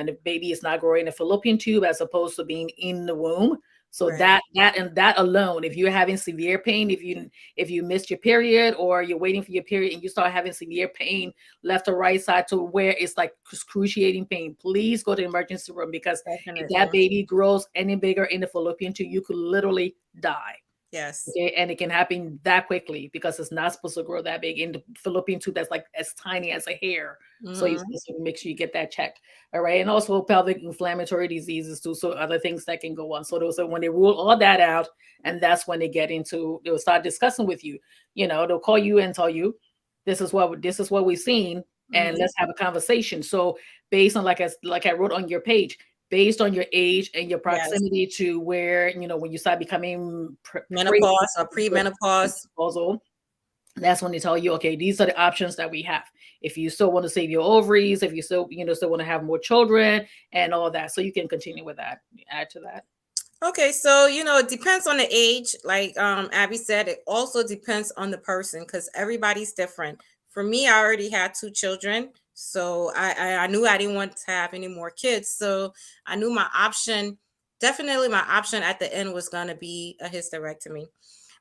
the baby is not growing a fallopian tube as opposed to being in the womb. So right. that alone, if you're having severe pain, if you missed your period or you're waiting for your period and you start having severe pain left or right side to where it's like excruciating pain, please go to the emergency room, because if Definitely. that baby grows any bigger in the fallopian tube, you could literally die. Yes. Okay, and it can happen that quickly because it's not supposed to grow that big in the fallopian tube that's like as tiny as a hair. So you Mhm. supposed to make sure you get that checked. All right. And also pelvic inflammatory diseases too. So other things that can go on. So those are when they rule all that out, and that's when they'll start discussing with you. They'll call you and tell you, this is what we've seen, and Mhm. let's have a conversation. So based on like I wrote on your page, based on your age and your Yes. proximity to where, when you start becoming Menopause or premenopause. proposal, that's when they tell you, okay, these are the options that we have. If you still want to save your ovaries, if you still want to have more children and all that, so you can continue with that. Add to that. Okay, so it depends on the age. Like Abby said, it also depends on the person because everybody's different. For me, I already had two children, so I knew I didn't want to have any more kids. So I knew definitely my option at the end was gonna be a hysterectomy.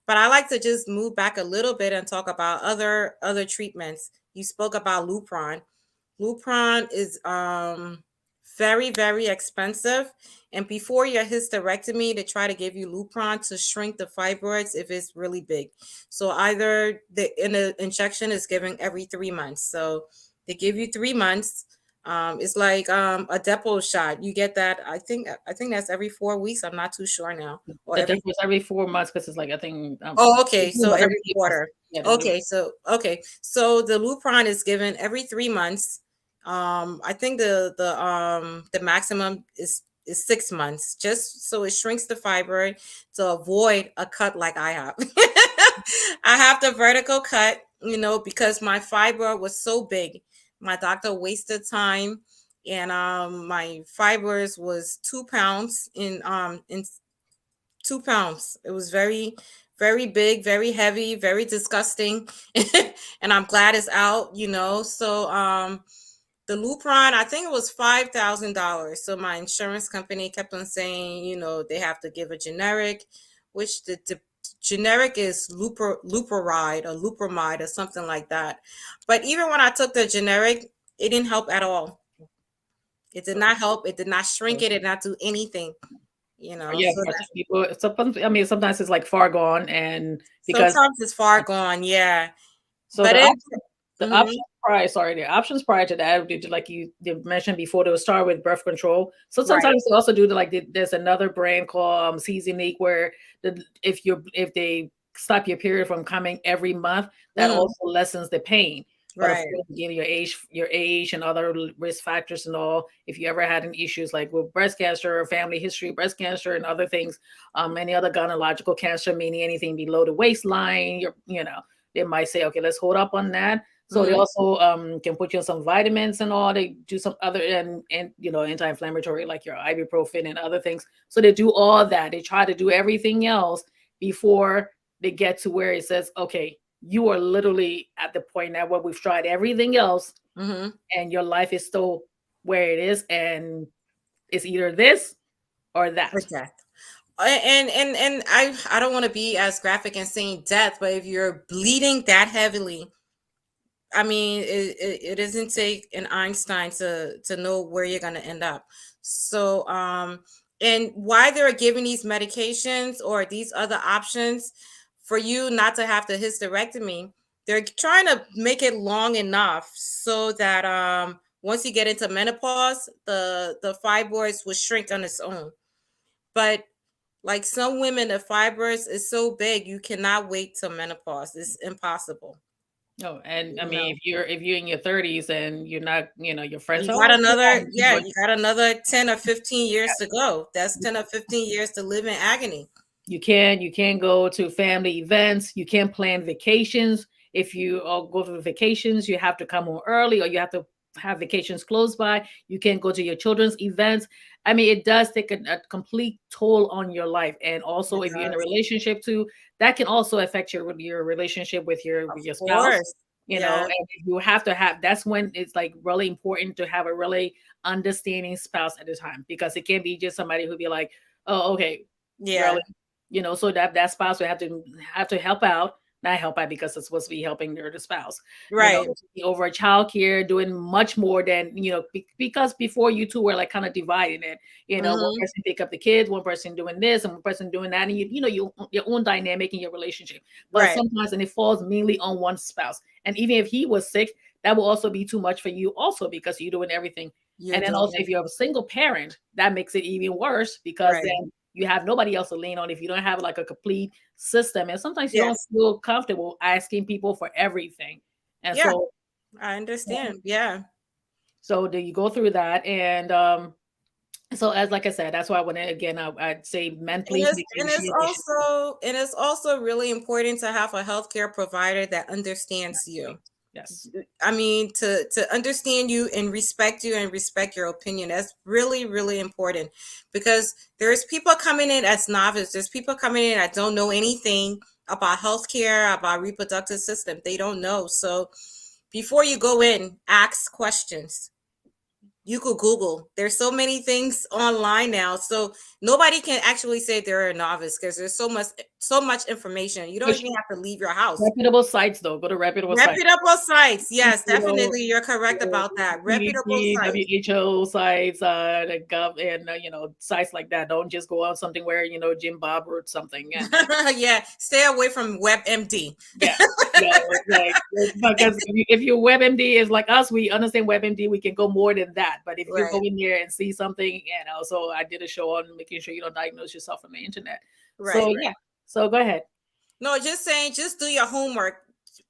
But I like to just move back a little bit and talk about other treatments. You spoke about Lupron. Lupron is very, very expensive. And before your hysterectomy, they try to give you Lupron to shrink the fibroids if it's really big. So either the injection is given every 3 months. So they give you 3 months. It's like a depot shot. You get that. I think that's every 4 weeks. I'm not too sure now. Or The every difference every 4 months because it's like I think Oh, okay. So every every 3 months. quarter. Yeah, Okay. So the Lupron is given every 3 months. I think the maximum is 6 months, just so it shrinks the fibroid to avoid a cut like I have. I have the vertical cut, because my fibroid was so big. My doctor wasted time, and my fibroids was 2 pounds in 2 pounds. It was very, very big, very heavy, very disgusting. And I'm glad it's out. So the Lupron, I think it was $5,000. So my insurance company kept on saying, they have to give a generic, which the generic is Luperide or Lupramide or something like that. But even when I took the generic, it didn't help at all. It did so not help. It did not shrink it. It did not do anything. yeah, So for some people, sometimes it's like far gone, and because sometimes it's far gone, yeah. so But it the mhm, options prior to that, like you mentioned before, they'll start with birth control. So right. sometimes they also do there's another brand called Seasonic where if they stop your period from coming every month, that Mhm, also lessens the pain. But of right. course, again, your age and other risk factors and all. If you ever had any issues like with breast cancer, family history, breast cancer, and other things, any other gynecological cancer, meaning anything below the waistline, they might say, okay, let's hold up on that. So they Mhm, also can put you on some vitamins and all. They do some other and anti-inflammatory like your ibuprofen and other things. So they do all that. They try to do everything else before they get to where it says, okay, you are literally at the point now where we've tried everything else mhm. and your life is still where it is, and it's either this or Or that. death. And I don't want to be as graphic and saying death, but if you're bleeding that heavily, I mean, it doesn't take an Einstein to know where you're gonna end up. So, and why they're giving these medications or these other options for you not to have the hysterectomy, they're trying to make it long enough so that once you get into menopause, the fibroids will shrink on its own. But Like some women, the fibroids is so big you cannot wait till menopause. It's impossible. No, and I You mean, know, if you're in your 30s and you're not, your friends, you got oh, another, yeah, but you got another 10 or 15 years to go. That's 10 or 15 years to live in agony. you can't go to family events. You can't plan vacations. If you go to vacations, you have to come home early, or you have to have vacations close by. You can't go to your children's events. I mean, it does take a complete toll on your life. And also, It if you're in a does. relationship too, that can also affect your relationship with your Of with your spouse. course. Yeah. And you have to have, that's when it's like really important to have a really understanding spouse at the time, because it can't be just somebody who be like, oh, okay, Yeah. really, so that spouse would have to help out, not help out because it's supposed to be helping the spouse, Right. over childcare, doing much more than, because before you two were like kind of dividing it, one Mm-hmm. person pick up the kids, one person doing this, and one person doing that, and your own dynamic in your relationship. But Right. sometimes, and it falls mainly on one spouse, and even if he was sick, that will also be too much for you also, because you're doing everything. You're And then doing also, it. if you're a single parent, that makes it even worse, because Right. then you have nobody else to lean on if you don't have like a complete system. And sometimes you don't Yes. feel comfortable asking people for everything. And Yeah. so, I understand. Yeah. do you go through that? And so, as like I said, that's why I want to, again, I'd say, men, And please it's make sure and you it's share this. also and it's also really important to have a healthcare provider that understands you. Exactly. Yes. I mean, to understand you and respect your opinion. That's really, really important, because there's people coming in as novice. There's people coming in that don't know anything about healthcare, about reproductive system. They don't know. So before you go in, ask questions. You could Google. There's so many things online now, so nobody can actually say they're a novice, because there's so much information. You don't Which even have to leave your house. reputable sites, though. Go to reputable sites. Reputable sites. Yes, You know, definitely. You're correct Yeah, about that. Reputable CDC, sites. WHO sites, the gov, and sites like that. Don't just go on something where Jim Bob wrote something, and Yeah, stay away from WebMD. yeah, yeah, like, because if your WebMD is like us, we understand WebMD. We can go more than that. But if you go Right, in there and see something, so I did a show on making sure you don't diagnose yourself on the internet. right, So right. yeah, so go ahead. No, just saying, just do your homework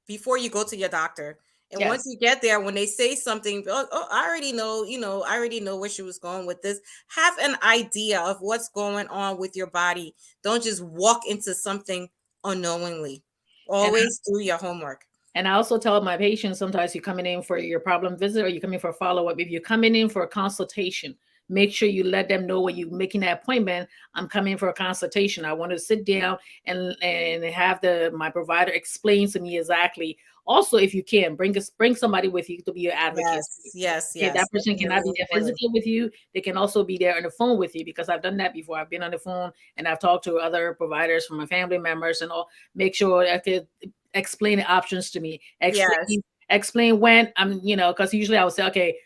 before you go to your doctor. And once Yes, you get there, when they say something, oh, I already know, I already know where she was going with this. Have an idea of what's going on with your body. Don't just walk into something unknowingly. and Always do your homework. I also tell my patients, sometimes you're coming in for your problem visit or you're coming for follow up. If you're coming in for a consultation, make sure you let them know when you're making that appointment. I'm coming for a consultation. I want to sit down and have my provider explain to me exactly. Also, if you can bring somebody with you to be your advocate. Yes, yes, Okay, yes. that person cannot Definitely be there important. physically with you. They can also be there on the phone with you, because I've done that before. I've been on the phone and I've talked to other providers from my family members and all. Make sure I could explain the options to me. Yes. Explain when I'm, because usually I would say, okay,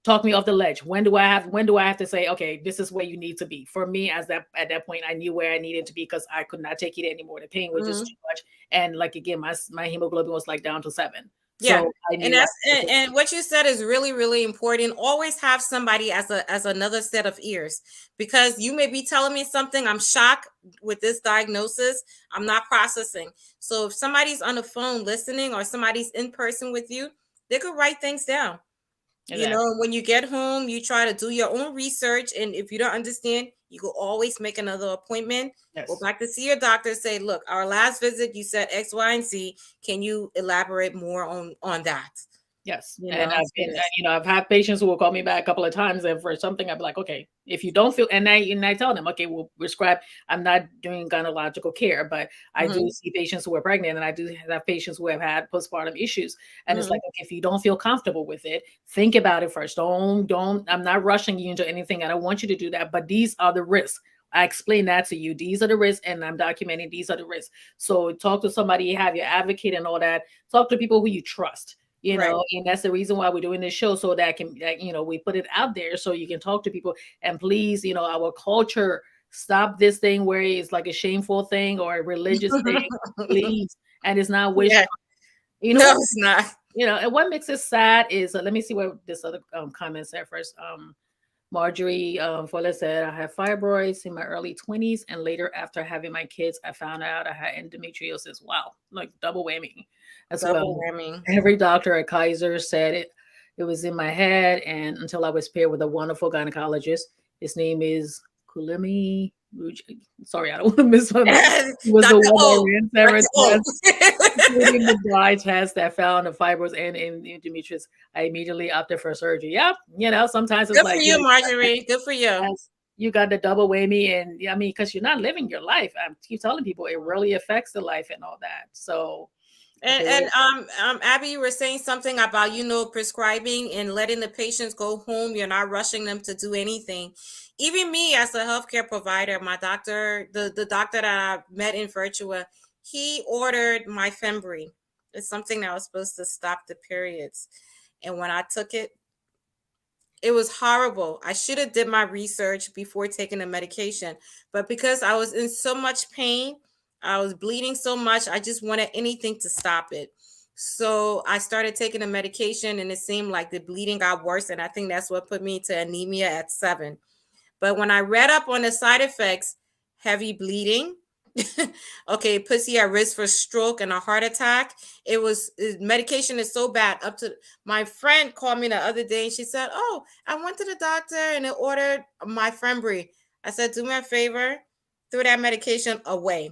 talk me off the ledge. When do I have to say, okay, this is where you need to be? For me, as that at that point, I knew where I needed to be, because I could not take it anymore. The pain was just Mhm. too much. And like again, my hemoglobin was like down to 7. Yeah. So I And knew that's and what you said is really, really important. Always have somebody as another set of ears, because you may be telling me something. I'm shocked with this diagnosis. I'm not processing. So if somebody's on the phone listening, or somebody's in person with you, they could write things down. exactly. When you get home, you try to do your own research. And if you don't understand, you can always make another appointment. Go Yes. back to see your doctor. Say, look, our last visit, you said X, Y, and Z. Can you elaborate more on that? Yes, You and know, I've been, I've had patients who will call me back a couple of times, and for something, I'd be like, okay, if you don't feel, and I tell them, okay, we'll prescribe. I'm not doing gynecological care, but I do Mhm, see patients who are pregnant, and I do have patients who have had postpartum issues, and it's like, mhm. okay, if you don't feel comfortable with it, think about it first. Don't. I'm not rushing you into anything. I don't want you to do that, but these are the risks. I explain that to you. These are the risks, and I'm documenting these are the risks. So talk to somebody, have your advocate, and all that. Talk to people who you trust, Right. and that's the reason why we're doing this show, so we put it out there so you can talk to people. And please, our culture, stop this thing where it's like a shameful thing or a religious thing, please. And it's not wish. Yeah. You know No, what? it's not. And what makes it sad is, let me see what this other comment said first. Marjorie, for let's say I had fibroids in my early 20s, and later after having my kids, I found out I had endometriosis. Wow, like double whammy as well. Double whammy. Every doctor at Kaiser said it was in my head, and until I was paired with a wonderful gynecologist. His name is Kulimi. Sorry, I don't want to miss one. He was the Dr. one O. that ran several Dr. O. tests, including the dye test that found the fibroids and endometriosis. I immediately opted for surgery. Yep, sometimes it's Good for like, you, Marjorie. Good for you. yes, you got the double whammy, and I mean, because you're not living your life. I keep telling people it really affects the life and all that. So, And okay, and Abby, you were saying something about prescribing and letting the patients go home. You're not rushing them to do anything. Even me as a healthcare provider, my doctor, the doctor that I met in Virtua, he ordered my Fembry. It's something that was supposed to stop the periods, and when I took it, it was horrible. I should have did my research before taking the medication, but because I was in so much pain, I was bleeding so much, I just wanted anything to stop it. So I started taking the medication, and it seemed like the bleeding got worse, and I think that's what put me to anemia at 7. But when I read up on the side effects, heavy bleeding, okay, it puts you at risk for stroke and a heart attack. Medication is so bad. Up to my friend called me the other day and she said, "Oh, I went to the doctor and they ordered my Fembry." I said, "Do me a favor, throw that medication away."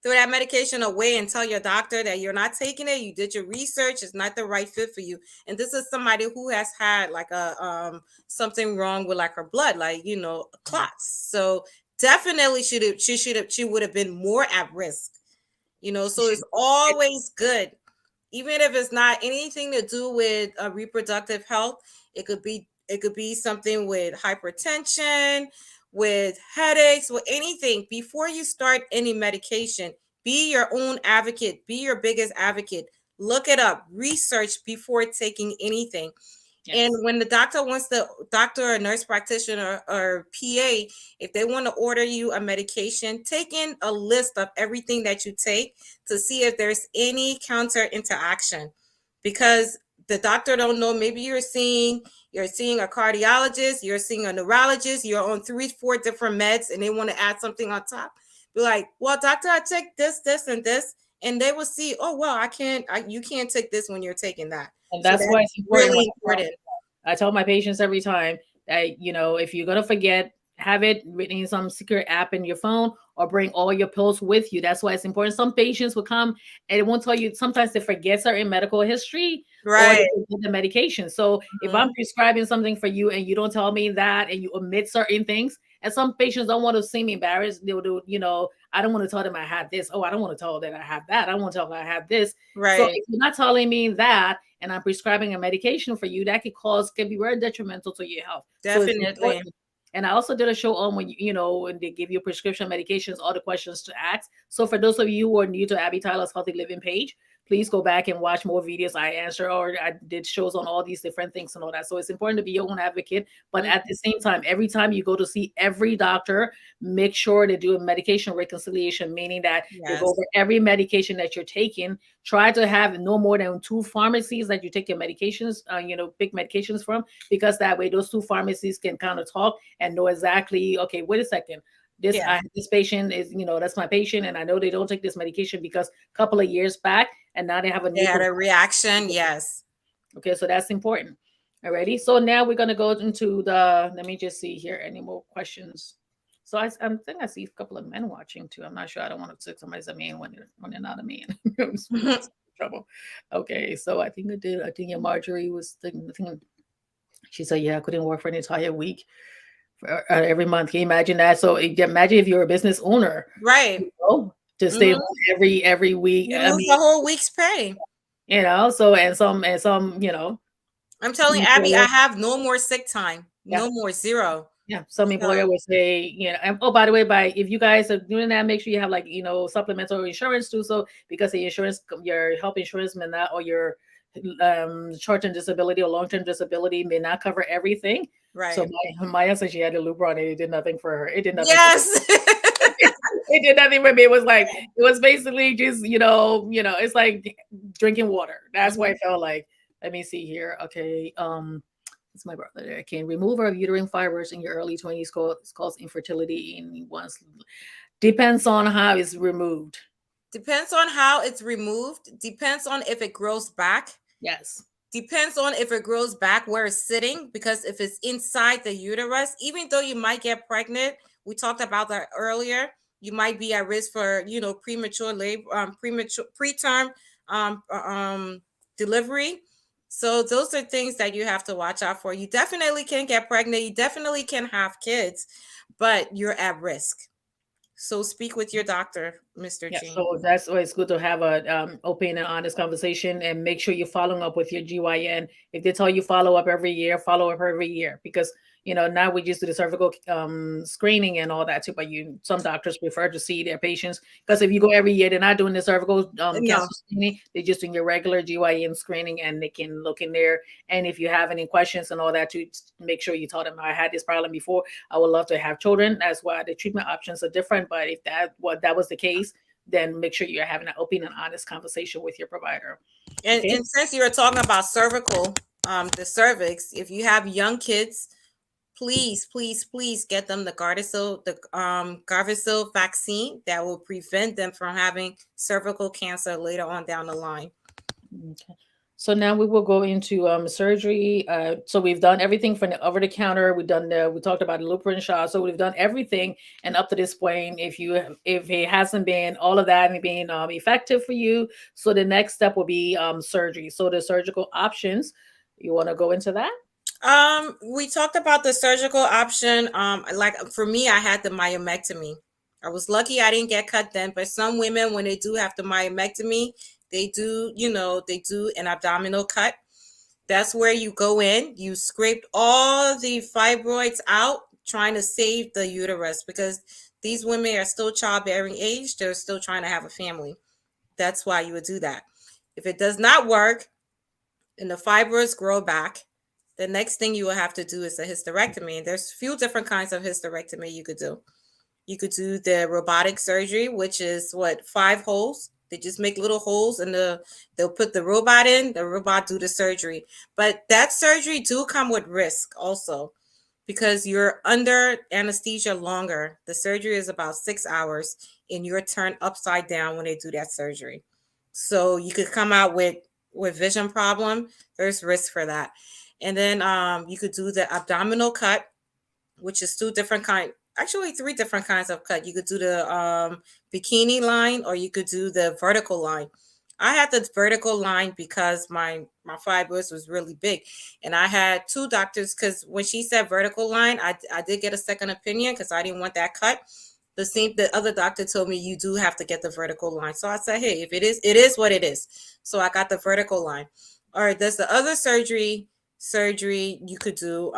Throw that medication away and tell your doctor that you're not taking it. You did your research; it's not the right fit for you. And this is somebody who has had like a something wrong with like her blood, like clots. So definitely she would have been more at risk. So it's always good, even if it's not anything to do with reproductive health. It could be something with hypertension, with headaches, with anything. Before you start any medication, be your own advocate, be your biggest advocate. Look it up, research before taking anything. yes. And when the doctor or nurse practitioner or PA, if they want to order you a medication, take in a list of everything that you take to see if there's any counter interaction, because the doctor don't know. Maybe you're seeing a cardiologist, you're seeing a neurologist, you're on 3-4 different meds, and they want to add something on top. Be like, "Well, doctor, I take this, and this," and they will see, "Oh, well, you can't take this when you're taking that." And So that's why that's it's important. really important. I tell my patients every time that, if you're going to forget, have it written in some secret app in your phone or bring all your pills with you. That's why it's important. Some patients will come and it won't tell you. Sometimes they forget certain medical history or they Right. forget the medication. So if I'm prescribing something for you and you don't tell me that and you omit certain things, and some patients don't want to seem embarrassed. They'll do, I don't want to tell them I have this. Oh, I don't want to tell them I have that. I don't want to tell them I have this. So Right. if you're not telling me that, and I'm prescribing a medication for you, that can be very detrimental to your health. So it's Definitely. important. And I also did a show on when they give you prescription medications, all the questions to ask. So for those of you who are new to Abby Tyler's Healthy Living page, please go back and watch more videos I answer, or I did shows on all these different things and all that. So it's important to be your own advocate. But at the same time, every time you go to see every doctor, make sure to do a medication reconciliation, meaning that they go Yes. over every medication that you're taking. Try to have no more than 2 pharmacies that you take your medications, pick medications from, because that way those 2 pharmacies can kind of talk and know exactly, okay, wait a second. Yeah. This patient is, that's my patient, and I know they don't take this medication because a couple of years back, and now they have a They new. had a reaction. Yes. Okay, so that's important. Alrighty. So now we're gonna go into the. Let me just see here. Any more questions? So I think I see a couple of men watching too. I'm not sure. I don't want to say somebody's a man when they're not a man. It's trouble. Okay, so I think I did. I think Marjorie was thinking. She said, "Yeah, I couldn't work for an entire week every month." Can you imagine that? So imagine if you're a business owner, Right. to stay Mhm. home every week. You I lose mean, the whole week's pay. so and some, I'm telling you, Abby, I have no more sick time. yeah. No more, zero. Yeah, some employer So, would say, and oh, by the way, if you guys are doing that, make sure you have like, supplemental insurance too. So because the insurance, your health insurance may not, or your short-term disability or long-term disability may not cover everything. So right. Maya said she had a Lubron and it did nothing for her. It did nothing. Yes. It did nothing for me. It was basically just, it's like drinking water. That's why I felt like, let me see here. Okay. It's my brother there. Can removal of uterine fibers in your early 20s cause infertility in one's depends on how it's removed. Depends on how it's removed. Depends on if it grows back. Yes. Depends on if it grows back where it's sitting, because if it's inside the uterus, even though you might get pregnant, we talked about that earlier, you might be at risk for, premature labor, premature preterm delivery. So those are things that you have to watch out for. You definitely can get pregnant, you definitely can have kids, but you're at risk. So speak with your doctor, Mr. Yeah, Jean. so that's why it's good to have a open and honest conversation, and make sure you're following up with your GYN. If they tell you follow up every year, follow up every year, because now we just do the cervical screening and all that too. But some doctors prefer to see their patients, because if you go every year, they're not doing the cervical No. cancer screening. They're just doing your regular GYN screening, and they can look in there. And if you have any questions and all that, to make sure you tell them, I had this problem before. I would love to have children. That's why the treatment options are different. But if that was the case, then make sure you're having an open and honest conversation with your provider. And, Okay. and since you were talking about cervical, the cervix, if you have young kids, please, please, please get them the Gardasil vaccine that will prevent them from having cervical cancer later on down the line. Okay. So now we will go into surgery. So we've done everything from the over the counter. We talked about the Lupron shot. So we've done everything, and up to this point, if it hasn't been all of that and being effective for you, so the next step will be surgery. So the surgical options. You want to go into that? We talked about the surgical option. Like for me, I had the myomectomy. I was lucky I didn't get cut then, but some women, when they do have the myomectomy, they do an abdominal cut. That's where you go in, you scrape all the fibroids out, trying to save the uterus, because these women are still childbearing age. They're still trying to have a family. That's why you would do that. If it does not work and the fibroids grow back, the next thing you will have to do is a hysterectomy. And there's a few different kinds of hysterectomy you could do. You could do the robotic surgery, which is 5 holes. They just make little holes, and they'll put the robot in. The robot do the surgery. But that surgery do come with risk also, because you're under anesthesia longer. The surgery is about 6 hours, and you're turned upside down when they do that surgery. So you could come out with vision problem. There's risk for that. And then you could do the abdominal cut, which is 3 different kinds of cut. You could do the bikini line, or you could do the vertical line. I had the vertical line because my fibroids was really big, and I had 2 doctors, because when she said vertical line, I did get a second opinion, because I didn't want that cut. The other doctor told me you do have to get the vertical line. So I said, hey, if it is what it is. So I got the vertical line. All right, there's the other surgery you could do.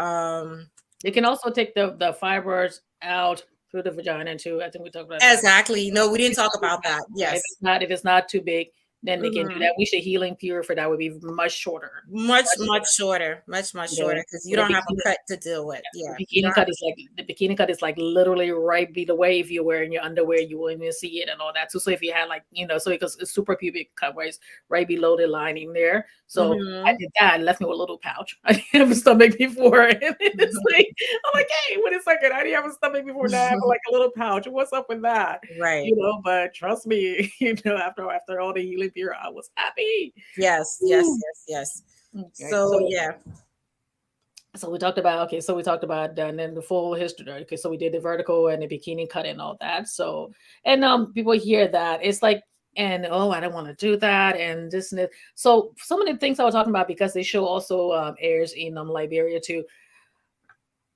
You can also take the fibers out through the vagina too. I think we talked about that. Exactly. No, we didn't talk about that. Yeah, Yes. if it's not too big, then they can do Mhm. that. We should healing period for that would be much shorter. Much shorter, much shorter, because you The don't have a bikini, cut to deal with. Yeah, the you bikini don't cut have. is like the bikini cut is like literally right below the way if you're wearing your underwear, you wouldn't even see it and all that. So if you had so because it's super pubic cut where it's right below the lining there. So I Mhm. did that. It left me with a little pouch. I didn't have a stomach before. And it's like, I'm like, hey, wait a second. I didn't have a stomach before. Now I have like a little pouch. What's up with that? Right. But trust me, after all the healing period, I was happy. Yes. Woo. Okay. So yeah. So we talked about and then the full history. Okay, so we did the vertical and the bikini cut and all that. So and people hear that it's like, and oh, I don't want to do that and this and that. So some of the things I was talking about, because they show also airs in Liberia too.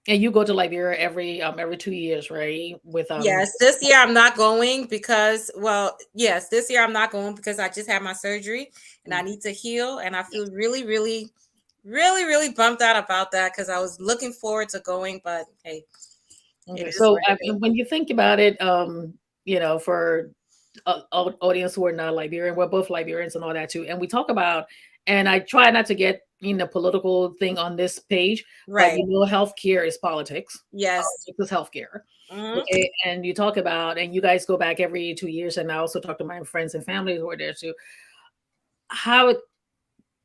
And you go to Liberia every 2 years, right? With Yes, this year I'm not going because, this year I'm not going because I just had my surgery and I need to heal, and I feel really, really, really, really bummed out about that, because I was looking forward to going, but hey, it Okay, is so what it is. when you think about it, for audience who are not Liberian, we're both Liberians and all that too. And we talk about, and I try not to get political thing on this page, but Right. healthcare is politics. Yes. Politics is healthcare. Mhm. Okay, and you talk about, and you guys go back every 2 years, and I also talk to my friends and family who are there too. How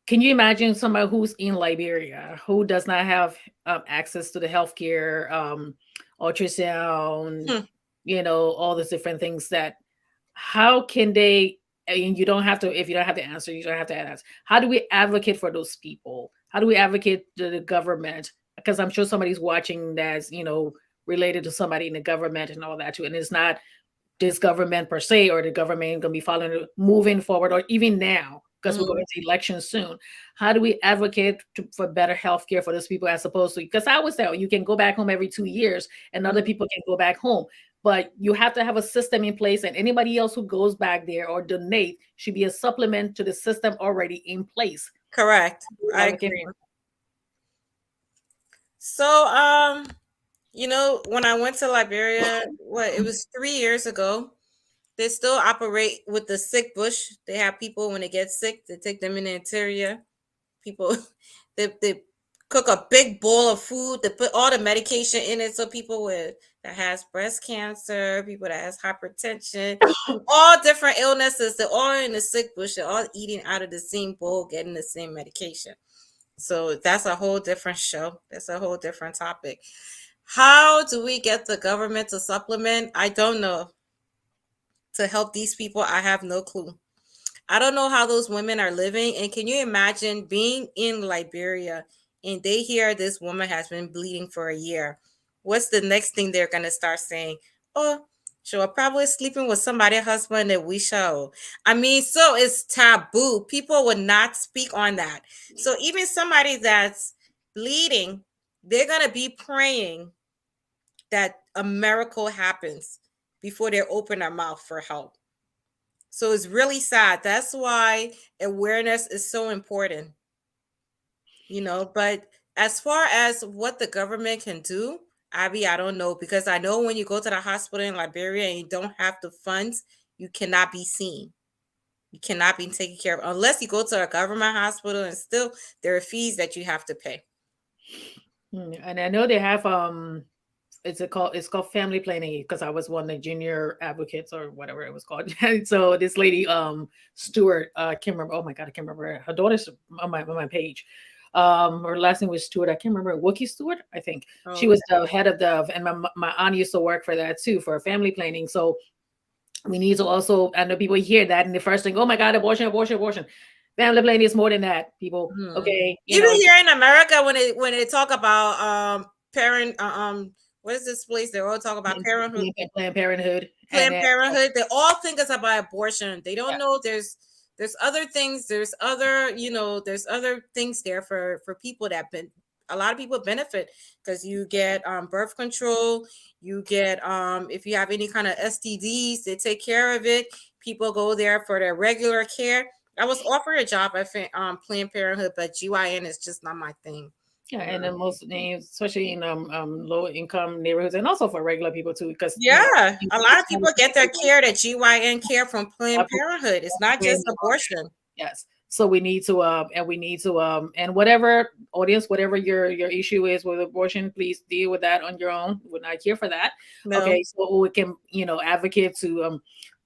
can you imagine somebody who's in Liberia who does not have access to the healthcare, ultrasound, Hmm. all these different things that how can they, and you don't have to, if you don't have the answer, you don't have to ask. How do we advocate for those people? How do we advocate to the government? Because I'm sure somebody's watching that's, related to somebody in the government and all that too. And it's not this government per se or the government going to be following moving forward or even now because we're going Hmm. to elections soon. How do we advocate for better health care for those people as opposed to, because I always say you can go back home every 2 years and other Hmm. people can go back home, but you have to have a system in place, and anybody else who goes back there or donate should be a supplement to the system already in place. Correct. I Advocate agree. for. So, when I went to Liberia, it was 3 years ago. They still operate with the sick bush. They have people when they get sick, they take them in the interior. People, they cook a big bowl of food. They put all the medication in it. So people that has breast cancer, people that has hypertension, all different illnesses, they're all in the sick bush. They're all eating out of the same bowl, getting the same medication. So that's a whole different show. That's a whole different topic. How do we get the government to supplement? I don't know. To help these people, I have no clue. I don't know how those women are living. And can you imagine being in Liberia and they hear this woman has been bleeding for a year? What's the next thing they're going to start saying? Oh, she was probably sleeping with somebody's husband that we show. I mean, so it's taboo. People would not speak on that. So even somebody that's bleeding, they're going to be praying that a miracle happens before they open their mouth for help. So it's really sad. That's why awareness is so important, But as far as what the government can do, Abby, I don't know because I know when you go to the hospital in Liberia and you don't have the funds, you cannot be seen. You cannot be taken care of unless you go to a government hospital and still there are fees that you have to pay. And I know they have it's called family planning because I was one of the junior advocates or whatever it was called. So this lady, Stewart, I can't remember. Oh my god, I can't remember her daughter's on my page. Her last name was Stewart. I can't remember. Wookie Stewart, I think. She Okay. was the head of the, and my aunt used to work for that too for family planning. So we need to also, I know people hear that and the first thing, oh my god, abortion, abortion, abortion. Family planning is more than that. People, Mhm. okay, Even here in America, when they talk about parent what is this place? They all talk about parenthood. Planned Parenthood, and Planned then Parenthood, they all think it's about abortion. They don't yeah, know there's other things, there's other things there for people that been a lot of people benefit because you get birth control, you get if you have any kind of STDs, they take care of it. People go there for their regular care. I was offered a job at Planned Parenthood, but GYN is just not my thing. yeah, and then most names, especially in low income neighborhoods, and also for regular people too, because Yeah, a lot of people get their it's care, that GYN care from Planned not Parenthood. It's not way in just the market. abortion. Yes. So we need to and we need to and whatever audience, whatever your issue is with abortion, please deal with that on your own. We're not here for that. No. Okay. So we can, advocate to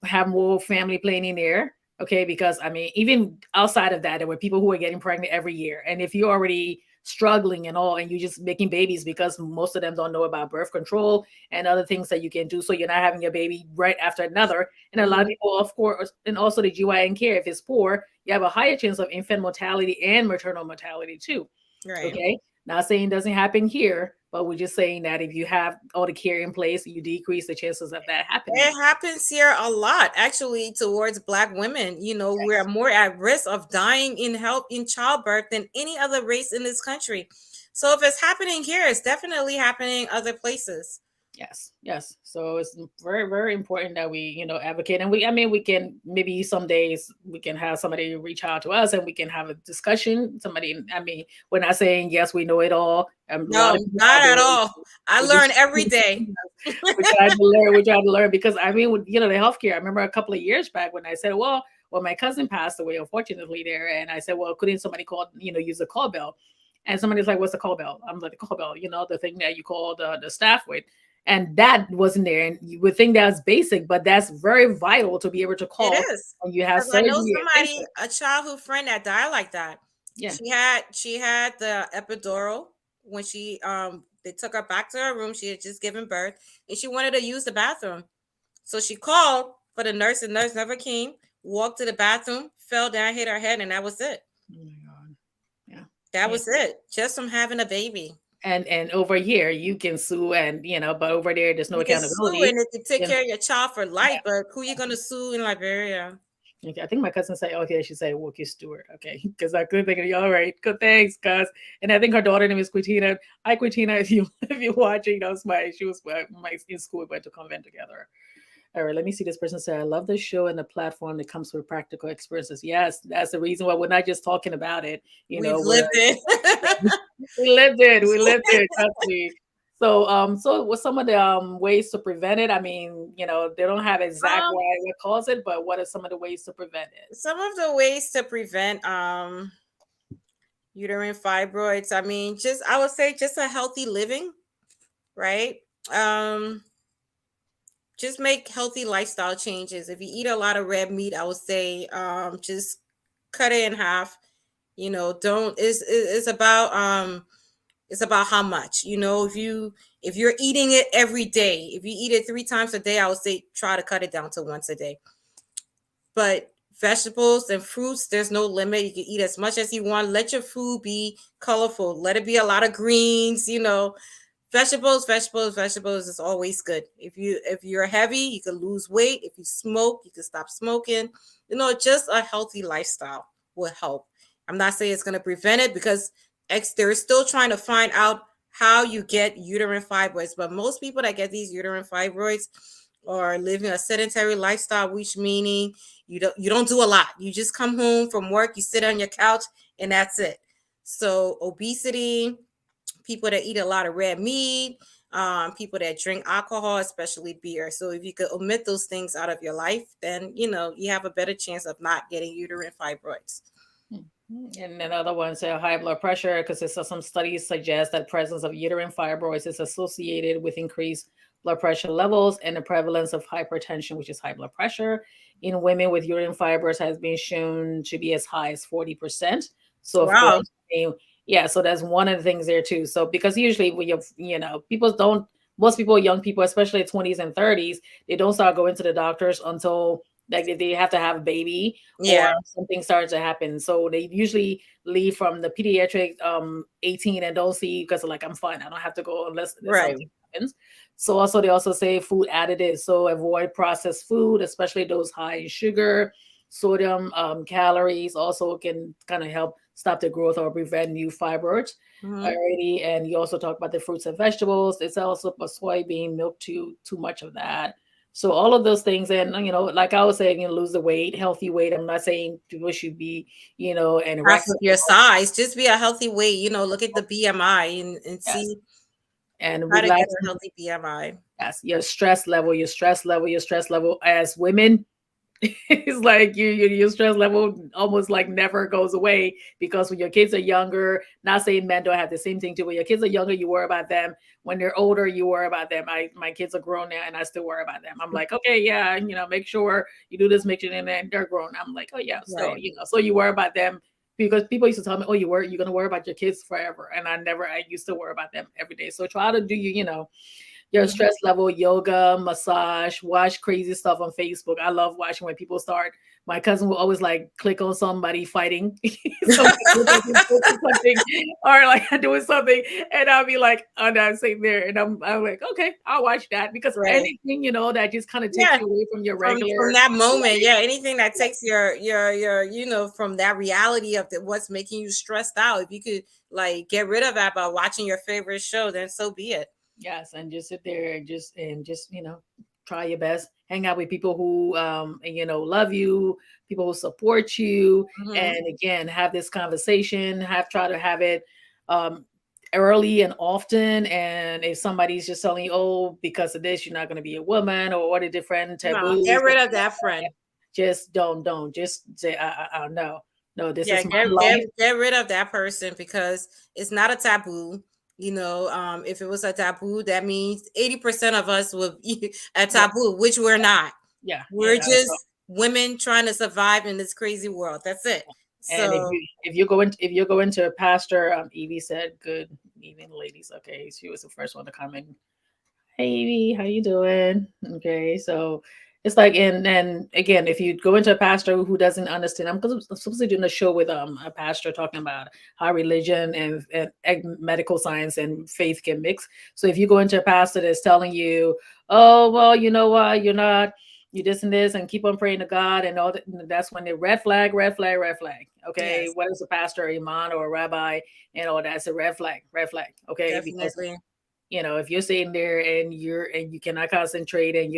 have more family planning there. Okay, because I mean, even outside of that, there were people who are getting pregnant every year. And if you're already struggling and all, and you're just making babies because most of them don't know about birth control and other things that you can do, so you're not having a baby right after another. And a lot of Mhm. people, of course, and also the GYN care, if it's poor, you have a higher chance of infant mortality and maternal mortality too. Right. Okay. Not saying it doesn't happen here, but we're just saying that if you have all the care in place, you decrease the chances of that happening. It happens here a lot, actually, towards Black women. We're more at risk of dying in childbirth than any other race in this country. So if it's happening here, it's definitely happening other places. Yes, yes. So it's very, very important that we, advocate. And I mean, we can maybe some days we can have somebody reach out to us and we can have a discussion. Somebody, I mean, we're not saying yes, we know it all. A lot No, of people out not there, at all. I we learn just every day. we tried to learn. We tried to learn because I mean, with the healthcare. I remember a couple of years back when I said, well, my cousin passed away, unfortunately, there, and I said, well, couldn't somebody call, use a call bell? And somebody's like, what's the call bell? I'm like, the call bell, the thing that you call the staff with. And that wasn't there. And you would think that's basic, but that's very vital to be able to It call is. when you have Because I know surgery and things somebody, like a childhood friend that died like that. Yeah. She had the epidural when she they took her back to her room. She had just given birth and she wanted to use the bathroom. So she called for the nurse, and nurse never came. Walked to the bathroom, fell down, hit her head, and that was it. Oh my God. Yeah. That Yeah. was it. Just from having a baby. And over here you can sue, and but over there there's no You can sue accountability. and it can take And care of your child for life, yeah. but who you gonna sue in Liberia? Okay, I think my cousin said, okay, she said Wookie Stewart. Okay. Because I couldn't think of all right. Good, thanks, cuz. And I think her daughter name is Quitina. Hi Quitina, if you if you're watching, that was she was my in school, we went to convent together. All right, let me see. This person said, I love the show and the platform that comes with practical experiences. Yes, that's the reason why we're not just talking about it. We've We're lived it. we lived it. We lived it. Trust me. So what's some of the ways to prevent it? I mean, they don't have exact um, why what caused it, but what are some of the ways to prevent it? some of the ways to prevent uterine fibroids. I mean, just I would say just a healthy living, right? Um, just make healthy lifestyle changes. If you eat a lot of red meat, I would say just cut it in half. Don't it's about how much. If you're eating it every day, if you eat it 3 times a day, I would say try to cut it down to once a day. But vegetables and fruits, there's no limit. You can eat as much as you want. Let your food be colorful. Let it be a lot of greens. Vegetables is always good. If you're heavy, you can lose weight. If you smoke, you can stop smoking. Just a healthy lifestyle will help. I'm not saying it's going to prevent it because they're still trying to find out how you get uterine fibroids. But most people that get these uterine fibroids are living a sedentary lifestyle, which meaning you don't do a lot. You just come home from work, you sit on your couch, and that's it. So obesity, people that eat a lot of red meat, people that drink alcohol, especially beer. So if you could omit those things out of your life, then you have a better chance of not getting uterine fibroids. And another one say high blood pressure, because some studies suggest that presence of uterine fibroids is associated with increased blood pressure levels and the prevalence of hypertension, which is high blood pressure. In women with uterine fibroids has been shown to be as high as 40%. So of Wow. course, yeah, so that's one of the things there too. So because usually when people don't, most people, young people, especially 20s and 30s, they don't start going to the doctors until like they have to have a baby or Yeah. something starts to happen. So they usually leave from the pediatric 18 and don't see because like I'm fine. I don't have to go unless there's Right. something happens. So also they also say food additives. So avoid processed food, especially those high in sugar, sodium, calories. Also can kind of help stop the growth or prevent new fibroids. Mhm. Alrighty, and you also talk about the fruits and vegetables. It's also a soybean milk too much of that. So all of those things, and like I was saying, lose the weight, healthy weight. I'm not saying people should be, Half anorexic. of your size, just be a healthy weight. Look at the BMI and Yes, see and how to get relax. a healthy BMI. Yes, your stress level as women. It's like your stress level almost like never goes away because when your kids are younger, not saying men don't have the same thing too. When your kids are younger, you worry about them. When they're older, you worry about them. My kids are grown now, and I still worry about them. I'm like, okay, yeah, make sure you do this, make sure, and then they're grown. I'm like, oh yeah, so Right. so you worry about them because people used to tell me, oh, you're gonna worry about your kids forever, and I used to worry about them every day. So try to do your Mhm. stress level, yoga, massage, watch crazy stuff on Facebook. I love watching when people start. My cousin will always like click on somebody fighting, something, or like doing something, and I'll be like, oh, no, I'm sitting there, and I'm like, okay, I'll watch that because Right. anything that just kind of takes Yeah. you away from your From regular that moment, life. yeah, anything that takes your from that reality of what's making you stressed out. If you could like get rid of that by watching your favorite show, then so be it. Yes, and just sit there and just try your best. Hang out with people who love you, people who support you, Hmm. and again have this conversation. Try to have it um early and often. And if somebody's just telling you, oh, because of this, you're not going to be a woman, or what are different No, get taboos, rid of that friend. just don't just say, no, no, this Yeah, is my get life. get rid of that person because it's not a taboo. If it was a taboo, that means 80% of us would be a Yeah, taboo, which we're not. yeah, We're so just women trying to survive in this crazy world. That's it. And So if you go into a pastor, Evie said, "Good evening, ladies." Okay, she was the first one to comment. Hey Evie, how you doing? Okay, so it's like, and again, if you go into a pastor who doesn't understand, I'm supposed to be doing a show with a pastor talking about how religion and medical science and faith can mix. So if you go into a pastor that's telling you, oh well, you know what, you're not, you this and this, and keep on praying to God and all that, that's when the red flag, red flag, red flag. Okay, yes, what is a pastor, a imam, or a rabbi, and all that's a red flag, red flag. Okay, because definitely. if you're sitting there and you cannot concentrate and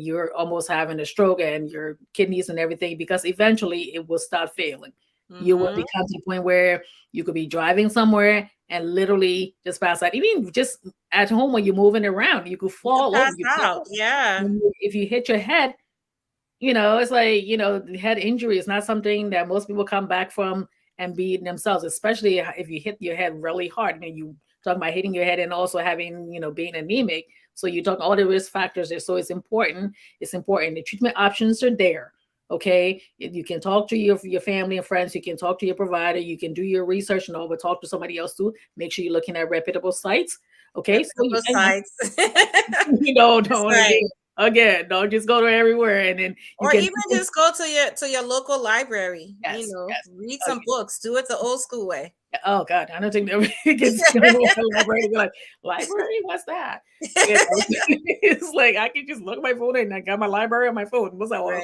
you're almost having a stroke and your kidneys and everything, because eventually it will start failing. You will Mm-hmm. become to the point where you could be driving somewhere and literally just pass out. Even just at home when you're moving around, you could You could fall over. pass out. Yeah. If you hit your head, it's like, the head injury is not something that most people come back from and be themselves, especially if you hit your head really hard. I mean, you talking about hitting your head and also having, being anemic. So you talk all the risk factors there. So it's important. It's important. The treatment options are there. Okay. You can talk to your family and friends. You can talk to your provider. You can do your research and all, but talk to somebody else too. Make sure you're looking at reputable sites. Okay. So Reputable sites. That's don't right. don't just go to everywhere and then you Or can even just go to your local library, yes, yes. read some Okay. books, do it the old school way. Oh God, I don't think nobody gets to the library. Be like, library? What's that? It's like I can just look at my phone and I got my library on my phone. What's that? Right.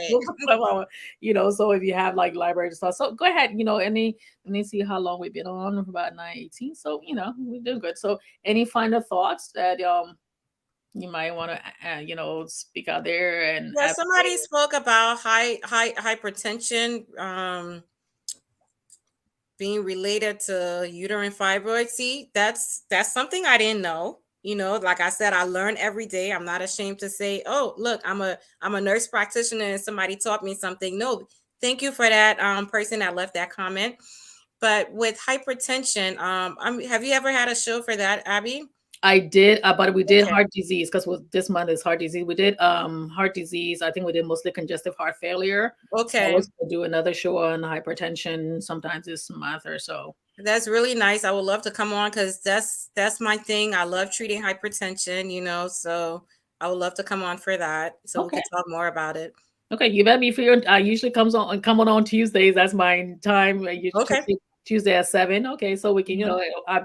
So if you have like library stuff, so go ahead. Let me see how long we've been on. About 9:18. So we're doing good. So any final thoughts that you might want to speak out there and Yeah, advocate? somebody spoke about high hypertension being related to uterine fibroids. See, that's something I didn't know. Like I said, I learn every day. I'm not ashamed to say, "Oh, look, I'm a nurse practitioner and somebody taught me something." No, thank you for that person that left that comment. But with hypertension, have you ever had a show for that, Abby? I did, but we did Okay. heart disease because this month is heart disease. We did heart disease. I think we did mostly congestive heart failure. So I Okay. was gonna do another show on hypertension sometimes this month or so. That's really nice. I would love to come on because that's my thing. I love treating hypertension, so I would love to come on for that so we Okay. could talk more about it. Okay, you better be free. I usually come on Tuesdays. That's my time. Okay. Tuesday at 7. Okay, so we can, Mhm.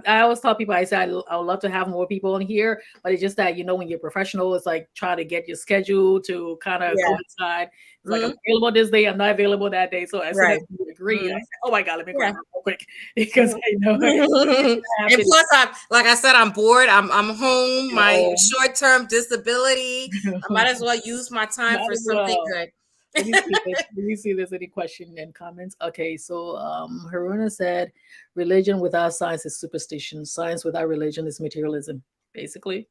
I always tell people, I say I would love to have more people in here, but it's just that when you're professional, it's like try to get your schedule to kind of Yeah. coincide. It's like I'm Mhm. available this day, I'm not available that day. So as soon as Right. we agree, I Mhm. say, oh my God, let me grab Yeah. her real quick because I know it And happens. plus, like I said, I'm bored. I'm home. My Oh, short-term disability. I might as well use my time might for as something well. good. Let me see if there's any question and comments. Okay, so Haruna said, religion without science is superstition. Science without religion is materialism. Basically,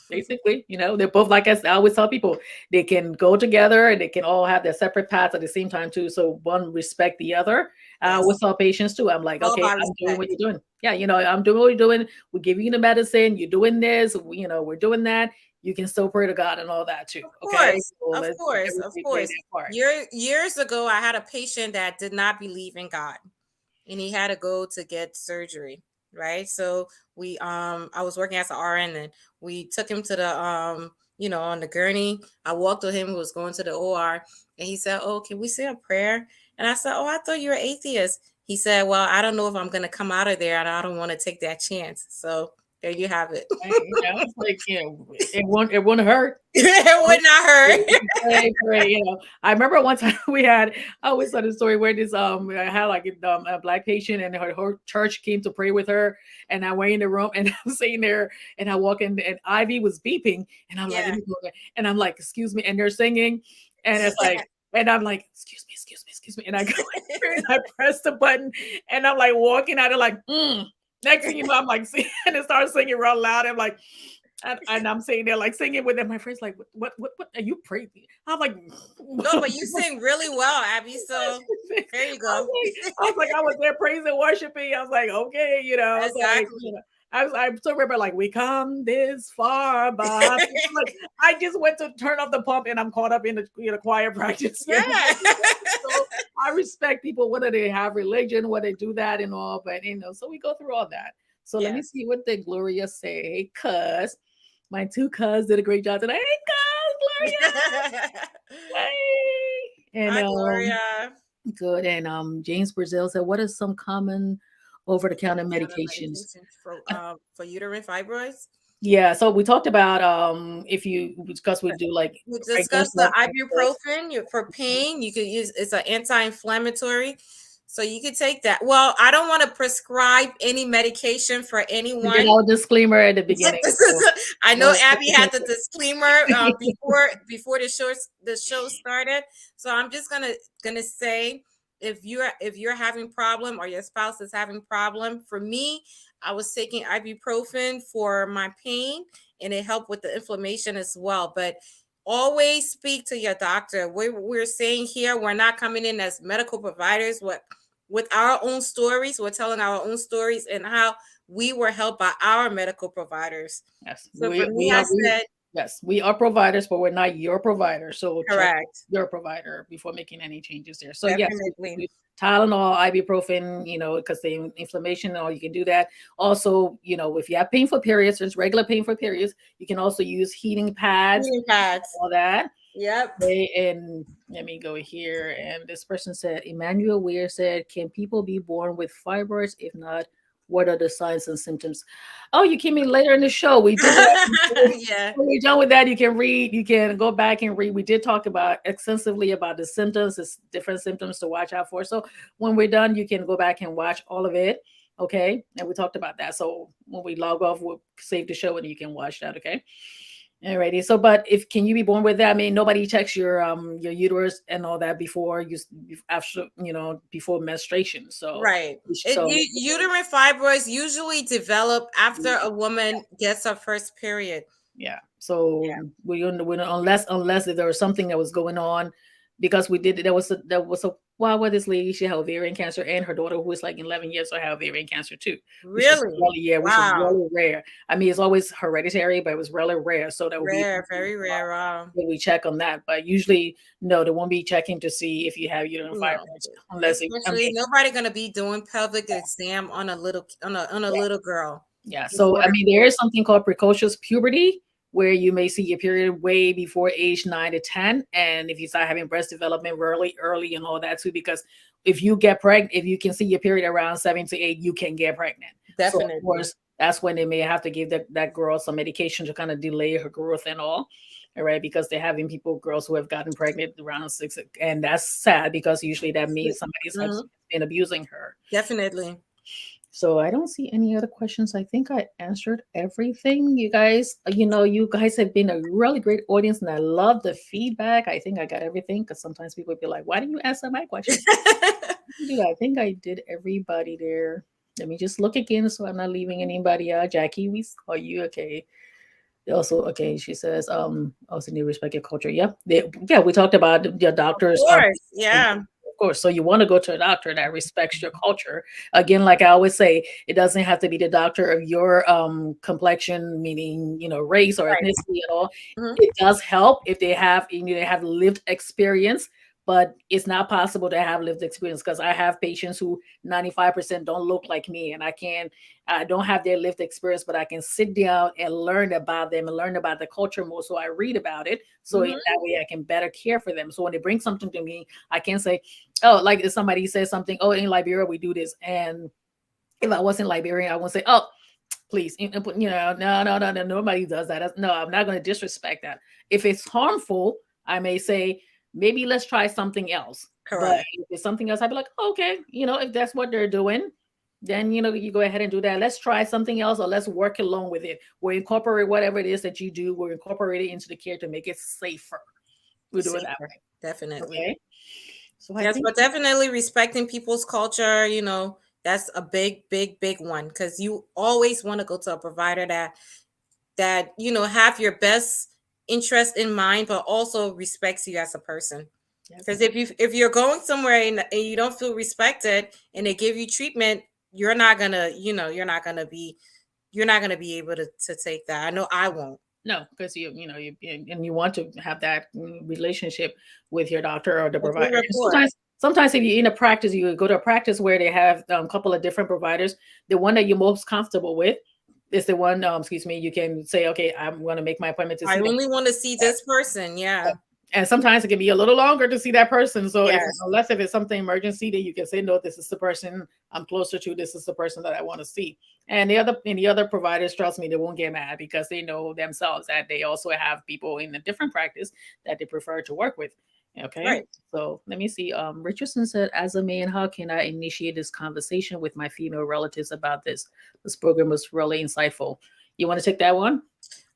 they're both like I always tell people, they can go together and they can all have their separate paths at the same time too. So one respect the other. Yes. With our patients too, I'm like, All okay, about I'm doing respect. what you're doing. Yeah, I'm doing what you're doing. We're giving you the medicine. You're doing this. We're doing that. You can still pray to God and all that too. Of Okay, course, so of let's course, of everybody play course. their part. Years ago, I had a patient that did not believe in God, and he had to go to get surgery. Right, so I was working as an RN, and we took him to the on the gurney. I walked with him. He was going to the OR, and he said, "Oh, can we say a prayer?" And I said, "Oh, I thought you were atheist." He said, "Well, I don't know if I'm going to come out of there, and I don't want to take that chance." So there you have it. Right? It's like it won't hurt. It would not hurt. Pray. I remember one time I always tell the story where this I had like a black patient and her church came to pray with her, and I went in the room and I'm sitting there and I walk in and Ivy was beeping and I'm like, Yeah. let me go there. And I'm like, excuse me, and they're singing and it's like and I'm like, excuse me, and I go in there and I press the button and I'm like walking out of like, Next thing you know, I'm like singing and it starts singing real loud. I'm like, and I'm sitting there like singing with them. My friends like, what are you crazy? I'm like, No, but you sing really well, Abby. So there you go. I was like, I was there praising, worshiping. I was like, okay, I was like, Exactly. I still remember like we come this far, but like I just went to turn off the pump and I'm caught up in the choir practice. Yeah. So I respect people whether they have religion, whether they do that and all, but so we go through all that. So let me Yes. see what the Gloria say, cuz my two cuz did a great job today. Hey, cuz, Gloria, hey, and Hi, Gloria. good. And James Brazil said, "What are some common over-the-counter Over-the-counter medications?" medication for uterine fibroids. Yeah, so we talked about if you because we do like We regular discussed the blood pressure. ibuprofen for pain. You could use it's an anti-inflammatory, so you could take that. Well, I don't want to prescribe any medication for We did anyone. our disclaimer at the beginning. This So is I know no, Abby had the disclaimer before the show started. So I'm just gonna say if you're having problem or your spouse is having problem. For me, I was taking ibuprofen for my pain and it helped with the inflammation as well. But always speak to your doctor. We're saying here we're not coming in as medical providers. What with our own stories, we're telling our own stories and how we were helped by our medical providers. yes, So for me, I said yes, we are providers, but we're not your provider. So check correct. your provider before making any changes there. So yes, Definitely. Tylenol, ibuprofen, because the inflammation, or you can do that. Also, if you have painful periods, there's regular painful periods. You can also use heating pads, Heating pads. all that. Yep. Okay, and let me go here. And this person said, Emmanuel Weir said, "Can people be born with fibroids? If not, what are the signs and symptoms?" Oh, you came in later in the show. We did that. Yeah. When we're done with that, you can read. You can go back and read. We did talk about extensively about the symptoms, the different symptoms to watch out for. So when we're done, you can go back and watch all of it. Okay, and we talked about that. So when we log off, we'll save the show and you can watch that. Okay. Alrighty. So, but if can you be born with that? I mean, nobody checks your uterus and all that before after before menstruation. So, Right. so Uterine fibroids usually develop after a woman gets her first period. yeah. So we don't, unless there was something that was going on, because we did there was a while with this lady, she had ovarian cancer, and her daughter, who was like 11 years old, had ovarian cancer too, Really? which is Wow. really rare. I mean, it's always hereditary, but it was really rare. So that would be Rare, very rare. Wow. when we check on that. But usually, no, they won't be checking to see if you have uterine No. fibroids unless I Especially mean, nobody gonna be doing pelvic exam on a little girl. yeah. So, Before I mean, there is something called precocious puberty where you may see your period way before age 9 to 10. And if you start having breast development really early and all that too, because if you get pregnant, if you can see your period around 7 to 8, you can get pregnant. So, of definitely. course, that's when they may have to give that girl some medication to kind of delay her growth and all. All right, because they're having girls who have gotten pregnant around 6, and that's sad because usually that means somebody's has Mhm. been abusing her. Definitely. So I don't see any other questions. I think I answered everything. You guys have been a really great audience, and I love the feedback. I think I got everything because sometimes people be like, "Why didn't you answer my questions?" I think I did everybody there. Let me just look again so I'm not leaving anybody out. Jackie, we saw you. Okay. Also, okay, she says, also need to respect your culture. Yeah. Yeah, we talked about your Of doctors are course. Yeah. of course. So you want to go to a doctor that respects your culture. Again, like I always say, it doesn't have to be the doctor of your complexion, meaning race or Right. ethnicity at all. Mhm. It does help if they have lived experience, but it's not possible to have lived experience because I have patients who 95% don't look like me, and I don't have their lived experience, but I can sit down and learn about them and learn about the culture more. So I read about it. So in Mhm. that way I can better care for them. So when they bring something to me, I can say, oh, like if somebody says something, oh, in Liberia we do this. And if I wasn't Liberian, I won't say, oh, please, no, no, no, no, nobody does that. No, I'm not going to disrespect that. If it's harmful, I may say, maybe let's try something else. But Correct. if it's something else, I'd be like, okay, if that's what they're doing, then you go ahead and do that. Let's try something else, or let's work along with it. We'll incorporate whatever it is that you do. We'll incorporate it into the care to make it safer. We'll do it that Safer. way. Definitely. Okay. So I Yes, think but definitely respecting people's culture, that's a big, big, big one because you always want to go to a provider that have your best interest in mind, but also respects you as a person. yes, Because if you're going somewhere and you don't feel respected and they give you treatment, you're not gonna be you're not going to be able to take that. I know I won't. No, because and you want to have that relationship with your doctor or the A good provider. And rapport. sometimes if you're in a practice, you go to a practice where they have a couple of different providers. The one that you're most comfortable with is the one. Excuse me. You can say, okay, I'm going to make my appointment to I see them. only want to see this person. Yeah. And sometimes it can be a little longer to see that person. So if Yes. unless if it's something emergency, then you can say, no, this is the person I'm closer to. This is the person that I want to see. And the other providers, trust me, they won't get mad because they know themselves that they also have people in a different practice that they prefer to work with. Okay. Right. So let me see. Richardson said, as a man, how can I initiate this conversation with my female relatives about this? This program was really insightful. You want to take that one?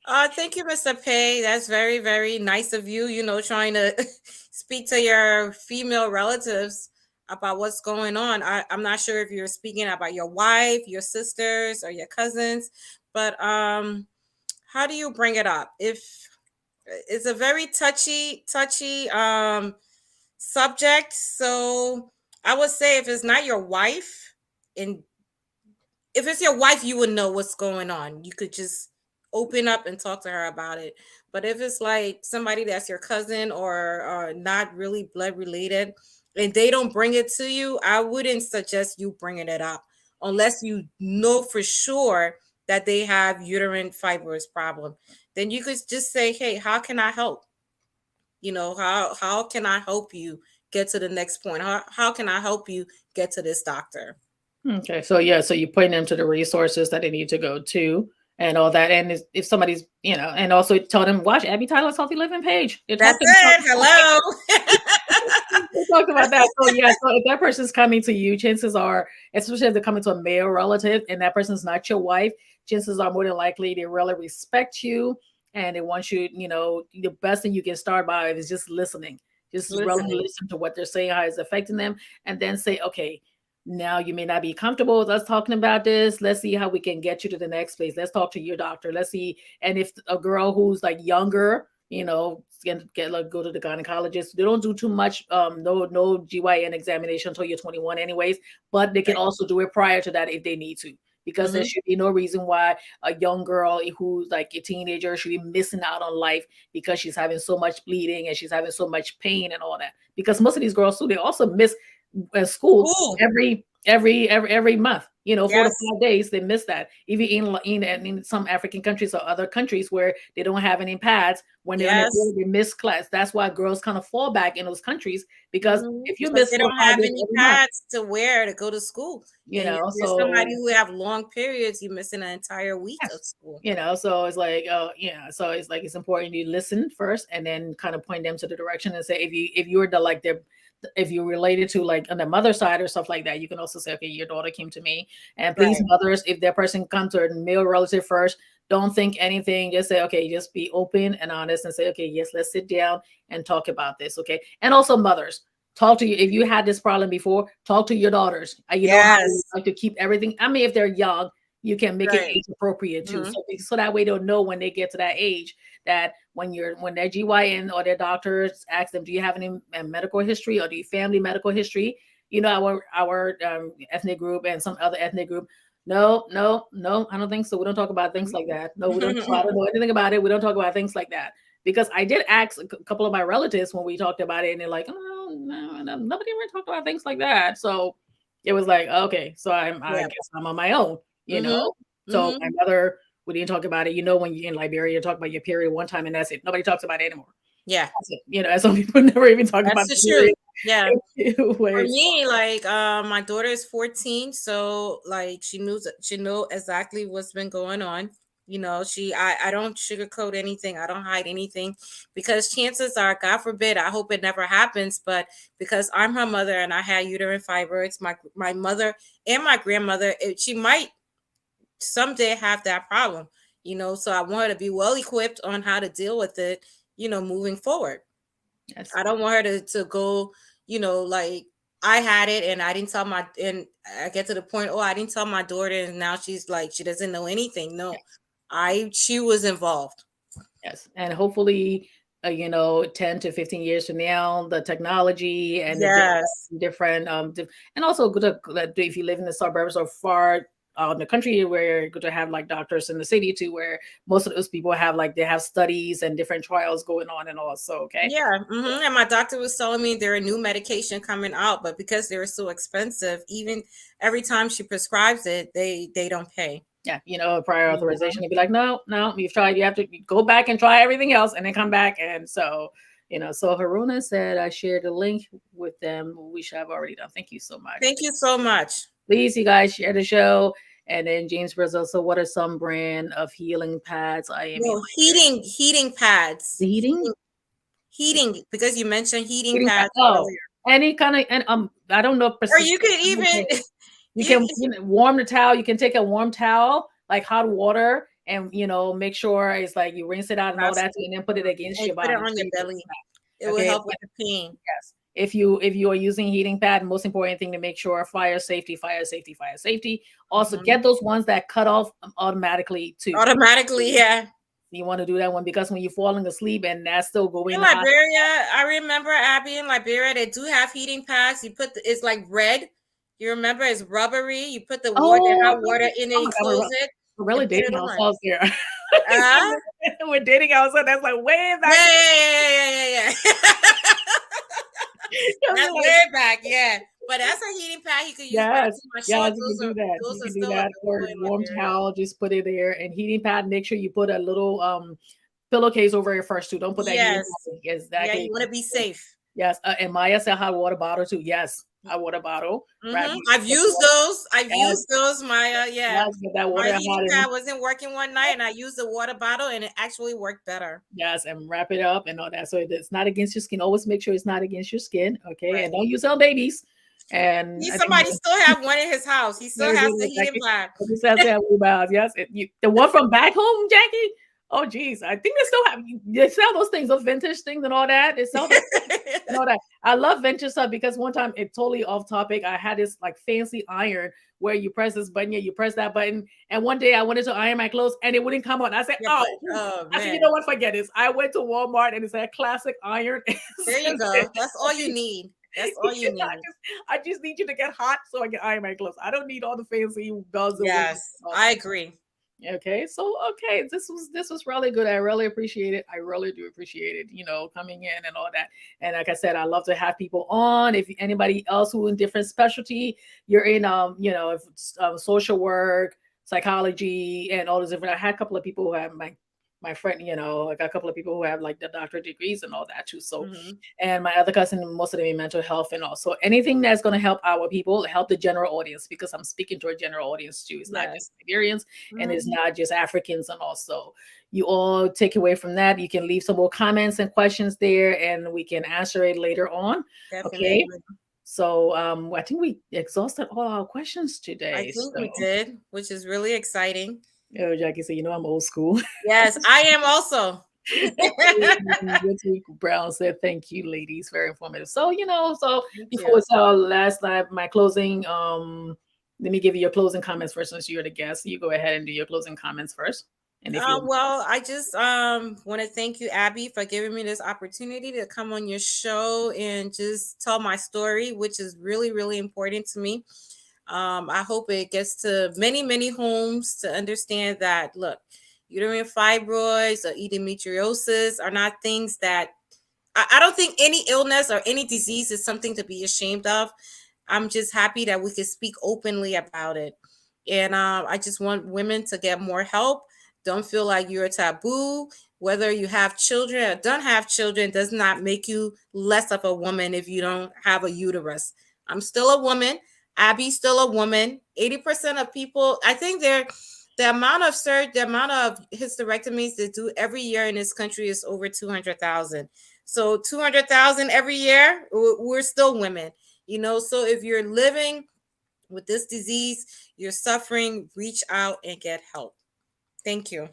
Thank you, Mr. Pay. That's very, very nice of you, trying to speak to your female relatives about what's going on. I'm not sure if you're speaking about your wife, your sisters, or your cousins, but how do you bring it up? If it's a very touchy subject, so I would say if it's not your wife, and if it's your wife, you would know what's going on. You could just open up and talk to her about it. But if it's like somebody that's your cousin or not really blood related and they don't bring it to you, I wouldn't suggest you bringing it up unless you know for sure that they have uterine fibroids problem. Then you could just say, hey, how can I help? How can I help you get to the next point? How can I help you get to this doctor? Okay, so yeah, so you point them to the resources that they need to go to and all that. And if somebody's, and also tell them watch Abby Tyler's Healthy Living page. They That's talked about it. Hello. we talked about that. So yeah, so if that person's coming to you, chances are, especially if they're coming to a male relative and that person's not your wife, chances are more than likely they really respect you and they want you, the best thing you can start by is just listening. Just really Listening. listen to what they're saying, how it's affecting them, and then say, okay, now you may not be comfortable with us talking about this. Let's see how we can get you to the next place. Let's talk to your doctor. Let's see. And if a girl who's like younger, get like go to the gynecologist. They don't do too much. No GYN examination until you're 21, anyways. But they can Right. also do it prior to that if they need to, because there Mhm. should be no reason why a young girl who's like a teenager should be missing out on life because she's having so much bleeding and she's having so much pain and all that. Because most of these girls too, they also miss school Cool. every month. 4 to Yes. 5 days they miss that. Even in some African countries or other countries where they don't have any pads, when they're in their Yes. they miss class. That's why girls kind of fall back in those countries because if you Because miss they 4 to 5 don't have days any every month, pads to wear to go to school. And you're so somebody who have long periods, you're missing an entire week of yes. school. So it's like, so it's like it's important you listen first and then kind of point them to the direction and say if you're the like their if you're related to like on the mother side or stuff like that, you can also say, okay, your daughter came to me. And please, Right. mothers, if that person comes to a male relative first, don't think anything. Just say, okay, just be open and honest and say, okay, yes, let's sit down and talk about this. Okay. And also mothers, talk to you. If you had this problem before, talk to your daughters. You know how we Yes. like to keep everything. I mean, if they're young, you can make it Right. age appropriate too. Mhm. So that way they'll know when they get to that age that when their GYN or their doctors ask them, do you have any medical history or do you family medical history? Our ethnic group and some other ethnic group. No, no, no, I don't think so. We don't talk about things like that. No, we don't. I don't know anything about it. We don't talk about things like that because I did ask a couple of my relatives when we talked about it, and they're like, "Oh, no, no, nobody ever talked about things like that." So it was like, okay, so I Yeah. guess I'm on my own, you Mhm. know. So my Mhm. mother, we didn't talk about it. When you're in Liberia, you talk about your period one time, and that's it. Nobody talks about it anymore. Yeah. That's it. And some people never even talk That's about the the truth. period. Yeah. For Where me, like my daughter is 14, so like she know exactly what's been going on. I don't sugarcoat anything. I don't hide anything because chances are, God forbid, I hope it never happens, but because I'm her mother and I had uterine fibroids, my mother and my grandmother, she might someday have that problem. So I want her to be well equipped on how to deal with it, moving forward. yes, I don't want her to go, like I had it and I didn't tell and I get to the point, oh, I didn't tell my daughter and now she's like, she doesn't know anything. No, yes, she was involved. yes, and hopefully, 10 to 15 years from now, the technology and the Yes. different and also good if you live in the suburbs or far in the country where you're going to have like doctors in the city too, where most of those people have like they have studies and different trials going on and all. So okay. Yeah. And my doctor was telling me there are new medication coming out, but because they're so expensive, even every time she prescribes it, they don't pay. Yeah, prior Yeah. authorization, you'd be like, no, you've tried. You have to go back and try everything else, and then come back. And so, so Haruna said I shared a link with them, which I've already done. Thank you so much. Thank you so much. Please, you guys, share the show. And then James Brazil. So, what are some brand of healing pads? I am No, heating pads. the heating. Heating, because you mentioned heating Heating pad. pads Oh, earlier. any kind of, and I don't know. Or you could even you can warm the towel. You can take a warm towel, like hot water, and make sure it's like you rinse it out and all that, and then put it against and your put body. it on your belly. It will Okay. help with the pain. Yes. If you are using heating pad, most important thing to make sure fire safety. Also get those ones that cut off automatically too. Automatically, yeah. You want to do that one because when you're falling asleep and that's still going in Liberia, I remember, Abby, in Liberia, they do have heating pads. You put it's like red. You remember it's rubbery. You put the hot water in it, you close it. We're really dating ourselves here. Uh-huh. We're dating ourselves. That's like way back. Yeah. That's way back, yeah. But that's a heating pad he could use. Yes, you can do that. You can do that. Or warm towel, just put it there. And heating pad, make sure you put a little pillowcase over it first too. Don't put that. Yes. Exactly. Yeah, you want to be safe. Yes. And Maya said hot water bottle too. Yes, hot water bottle. I've used those. Maya. Yeah. That water my heating pad wasn't working one night, and I used the water bottle, and it actually worked better. Yes, and wrap it up and all that, so it's not against your skin. Always make sure it's not against your skin. Okay, and don't use it on babies. And somebody still have one in his house. He still has the heating pad. Yes, the one from back home, Jackie. Oh, geez, I think they sell those things, those vintage things and all that. They sell and all that. I love vintage stuff because one time, it's totally off topic. I had this like fancy iron where you press this button, you press that button, and one day I wanted to iron my clothes and it wouldn't come on. I said, I said, you know what? Forget this. I went to Walmart and it's a classic iron. There you go. That's all you need. That's all you need. I just need you to get hot so I can iron my clothes. I don't need all the fancy bells. Yes, I agree. Okay, so this was really good. I really appreciate it. I really do appreciate it, coming in and all that. And like I said, I love to have people on. If anybody else who in different specialty, you're in if it's, social work, psychology, and all those different. I had a couple of people who have my friend, like a couple of people who have like the doctorate degrees and all that too. So, and my other cousin, most of them in mental health and also anything that's going to help our people, help the general audience, because I'm speaking to a general audience too. It's not just Nigerians and it's not just Africans. And also you all take away from that. You can leave some more comments and questions there and we can answer it later on. Definitely. Okay. So I think we exhausted all our questions today. I think we did, which is really exciting. Oh, Jackie said, I'm old school. Yes, I am also. Brown said, thank you, ladies. Very informative. So, before it's our last night, my closing, let me give you your closing comments first, since you're the guest. You go ahead and do your closing comments first. And well, I just want to thank you, Abby, for giving me this opportunity to come on your show and just tell my story, which is really, really important to me. I hope it gets to many, many homes to understand that, look, uterine fibroids or endometriosis are not things that I don't think any illness or any disease is something to be ashamed of. I'm just happy that we can speak openly about it. And I just want women to get more help. Don't feel like you're a taboo. Whether you have children or don't have children does not make you less of a woman if you don't have a uterus. I'm still a woman. Abby's still a woman. 80% of people, I think the amount of hysterectomies they do every year in this country is over 200,000. So 200,000 every year, we're still women, So if you're living with this disease, you're suffering, reach out and get help. Thank you.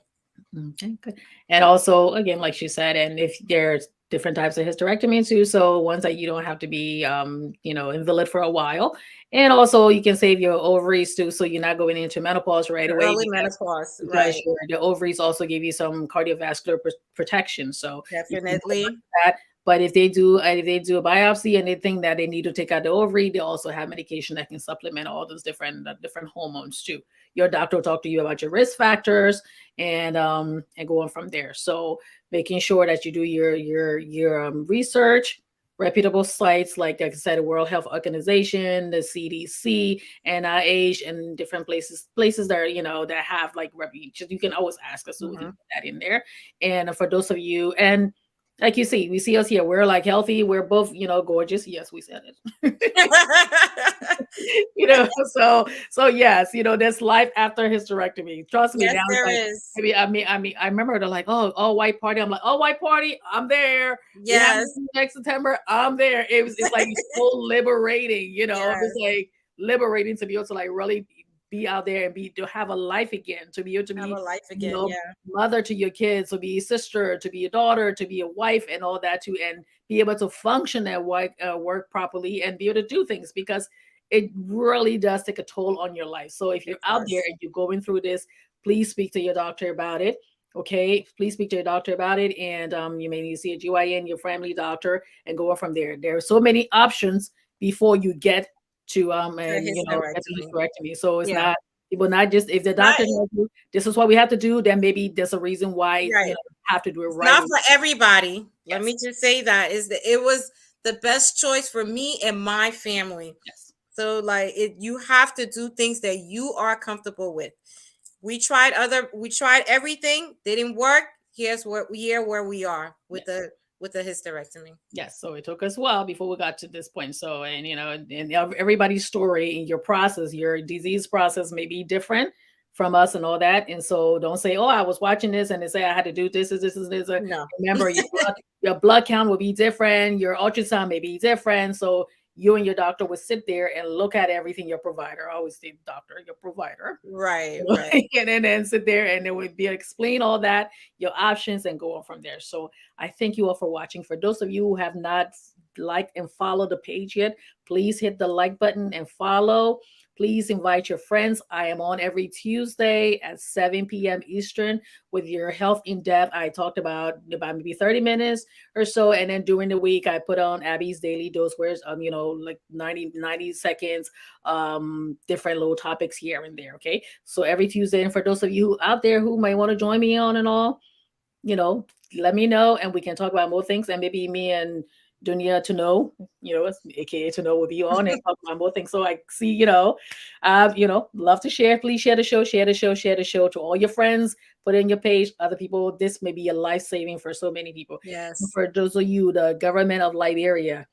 Okay, good. And also, again, like she said, and if there's different types of hysterectomy too, so ones that you don't have to be, invalid for a while. And also you can save your ovaries too, so you're not going into menopause right away. Early menopause, right. The ovaries also give you some cardiovascular protection. So definitely that But if they do a biopsy and they think that they need to take out the ovary, they also have medication that can supplement all those different hormones too. Your doctor will talk to you about your risk factors and go on from there. So making sure that you do your research, reputable sites like I said, the World Health Organization, the CDC, NIH, and different places that are, that have like refuge. You can always ask us, so we can Mhm. put that in there. And for those of you, and like you see, we see us here. We're like healthy. We're both, gorgeous. Yes, we said it. So yes, there's life after hysterectomy. Trust me. Yes, Now it's there like, is. I remember they're like, oh, all white party. I'm like, all white party. I'm there. We have Yes. next September. I'm there. It's like so liberating. It's Yes. like liberating to be able to like really be out there and be to have a life again, to be able to Have a be, life you again. know, Yeah. mother to your kids, to be a sister, to be a daughter, to be a wife, and all that too, and be able to function at work properly and be able to do things because it really does take a toll on your life. So if It you're out there does. and you're going through this, please speak to your doctor about it. Okay, please speak to your doctor about it, and you may need to see a GYN, your family doctor, and go on from there. There are so many options before you get to The get the hysterectomy. hysterectomy. So it's Yeah. not people not just if the Not doctor tells you this is what we have to do, then maybe there's a reason why right. you have to do it It's right not away. for everybody. Let Yes, me just say that is that it was the best choice for me and my family. yes, So like you have to do things that you are comfortable with. We tried everything, didn't work. Here where we are with yes. the hysterectomy. Yes, so it took us a while before we got to this point. So, and everybody's story in your process, your disease process may be different from us and all that. And so, don't say, "Oh, I was watching this and they say I had to do this." No. Remember, your blood count will be different, your ultrasound may be different. So, you and your doctor would sit there and look at everything. Your provider, I always say, doctor, your provider, Right, right. and then sit there and it would be explain all that, your options, and go on from there. So I thank you all for watching. For those of you who have not liked and followed the page yet, please hit the like button and follow. Please invite your friends. I am on every Tuesday at 7 p.m. Eastern with your health in depth. I talked about maybe 30 minutes or so. And then during the week, I put on Abby's daily dose where it's, like 90 seconds, different little topics here and there. Okay. So every Tuesday. And for those of you out there who might want to join me on and all, you know, let me know and we can talk about more things. And maybe me and Dunya to know, aka to know will be on and talk about more things. So I see, love to share. Please share the show, share the show to all your friends, put it in your page, other people. This may be a life saving for so many people. And Yes. for those of you, the government of Liberia,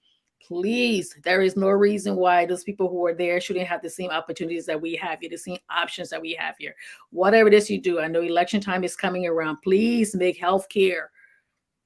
please, there is no reason why those people who are there shouldn't have the same opportunities that we have here, the same options that we have here. Whatever it is you do, I know election time is coming around. Please make healthcare.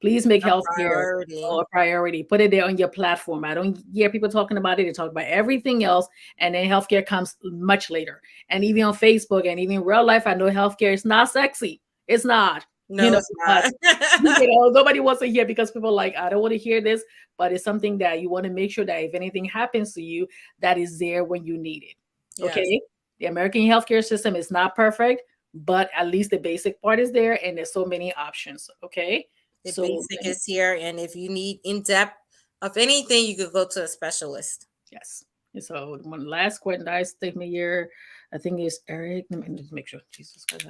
Please make A healthcare priority. a priority. Put it there on your platform. I don't hear people talking about it. They talk about everything else, and then healthcare comes much later. And even on Facebook and even in real life, I know healthcare is not sexy. It's not. No, it's But not. nobody wants to hear because people are like, I don't want to hear this, but it's something that you want to make sure that if anything happens to you, that is there when you need it. Yes. Okay. The American healthcare system is not perfect, but at least the basic part is there, and there's so many options. Okay. The So basic is here, and if you need in depth of anything, you could go to a specialist. yes. And so one last question that I statement here, I think is Eric. Let me just make sure. Jesus Christ.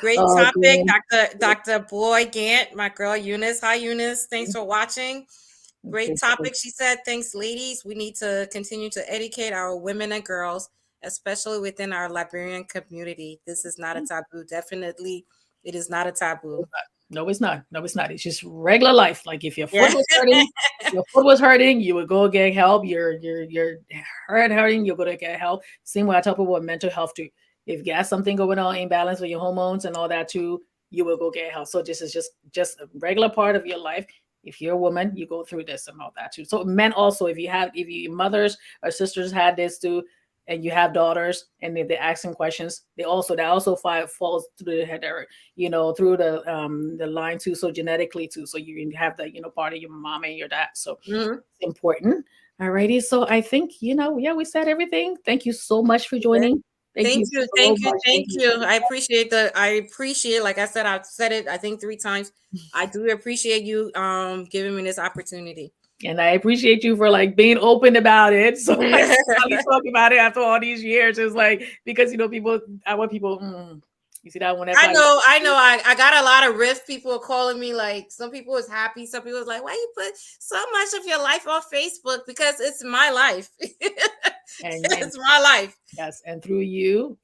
Great Oh, topic, good. Dr. Boy Gant, my girl Eunice. Hi, Eunice. Thanks for watching. Great Okay. topic, she said. Thanks, ladies. We need to continue to educate our women and girls, especially within our Liberian community. This is not a taboo. Definitely, it is not a taboo. No, it's not. No, it's not. It's just regular life. Like if your Yeah. foot was hurting, you would go get help. Your heart hurting, you'll go to get help. Same way I tell people with mental health too. If you got something going on, imbalance with your hormones and all that too, you will go get help. So this is just a regular part of your life. If you're a woman, you go through this and all that too. So men also, if your mothers or sisters had this too, and you have daughters and if they're asking questions, falls through the head, through the line too, so genetically too, so you can have the part of your mom and your dad, so Mhm. it's important. Alrighty, so I think yeah, we said everything. Thank you so much for We did. joining Thank you so Thank you, much. thank you. I appreciate, like I said, I've said it, I think 3 times. I do appreciate you giving me this opportunity. And I appreciate you for like being open about it. So I can finally talk about it after all these years. It's like, because people, I want people, you see that one that I probably know. I got a lot of riff. People are calling me, like, some people is happy. Some people is like, why you put so much of your life on Facebook? Because it's my life. and It's my life. yes, and through you,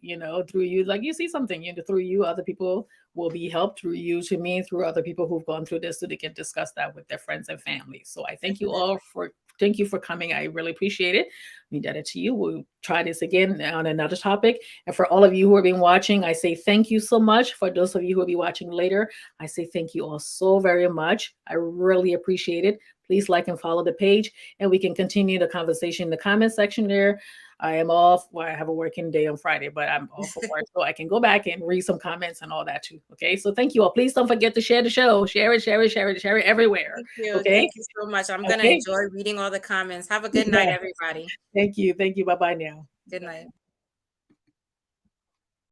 through you, like you see something, through you, other people will be helped through you, to me, through other people who've gone through this, so they can discuss that with their friends and families. So I thank you for coming. I really appreciate it. I'm indebted to you. We'll try this again on another topic. And for all of you who have been watching, I say thank you so much. For those of you who will be watching later, I say thank you all so very much. I really appreciate it. Please like and follow the page, and we can continue the conversation in the comment section there. I am off. Well, I have a working day on Friday, but I'm off for work, so I can go back and read some comments and all that too. Okay, so thank you all. Please don't forget to share the show. Share it, share it, share it, share it everywhere. Thank you. Okay. Thank you so much. I'm gonna Okay. enjoy reading all the comments. Have a good night, everybody. Thank you. Thank you. Bye bye now. Good night.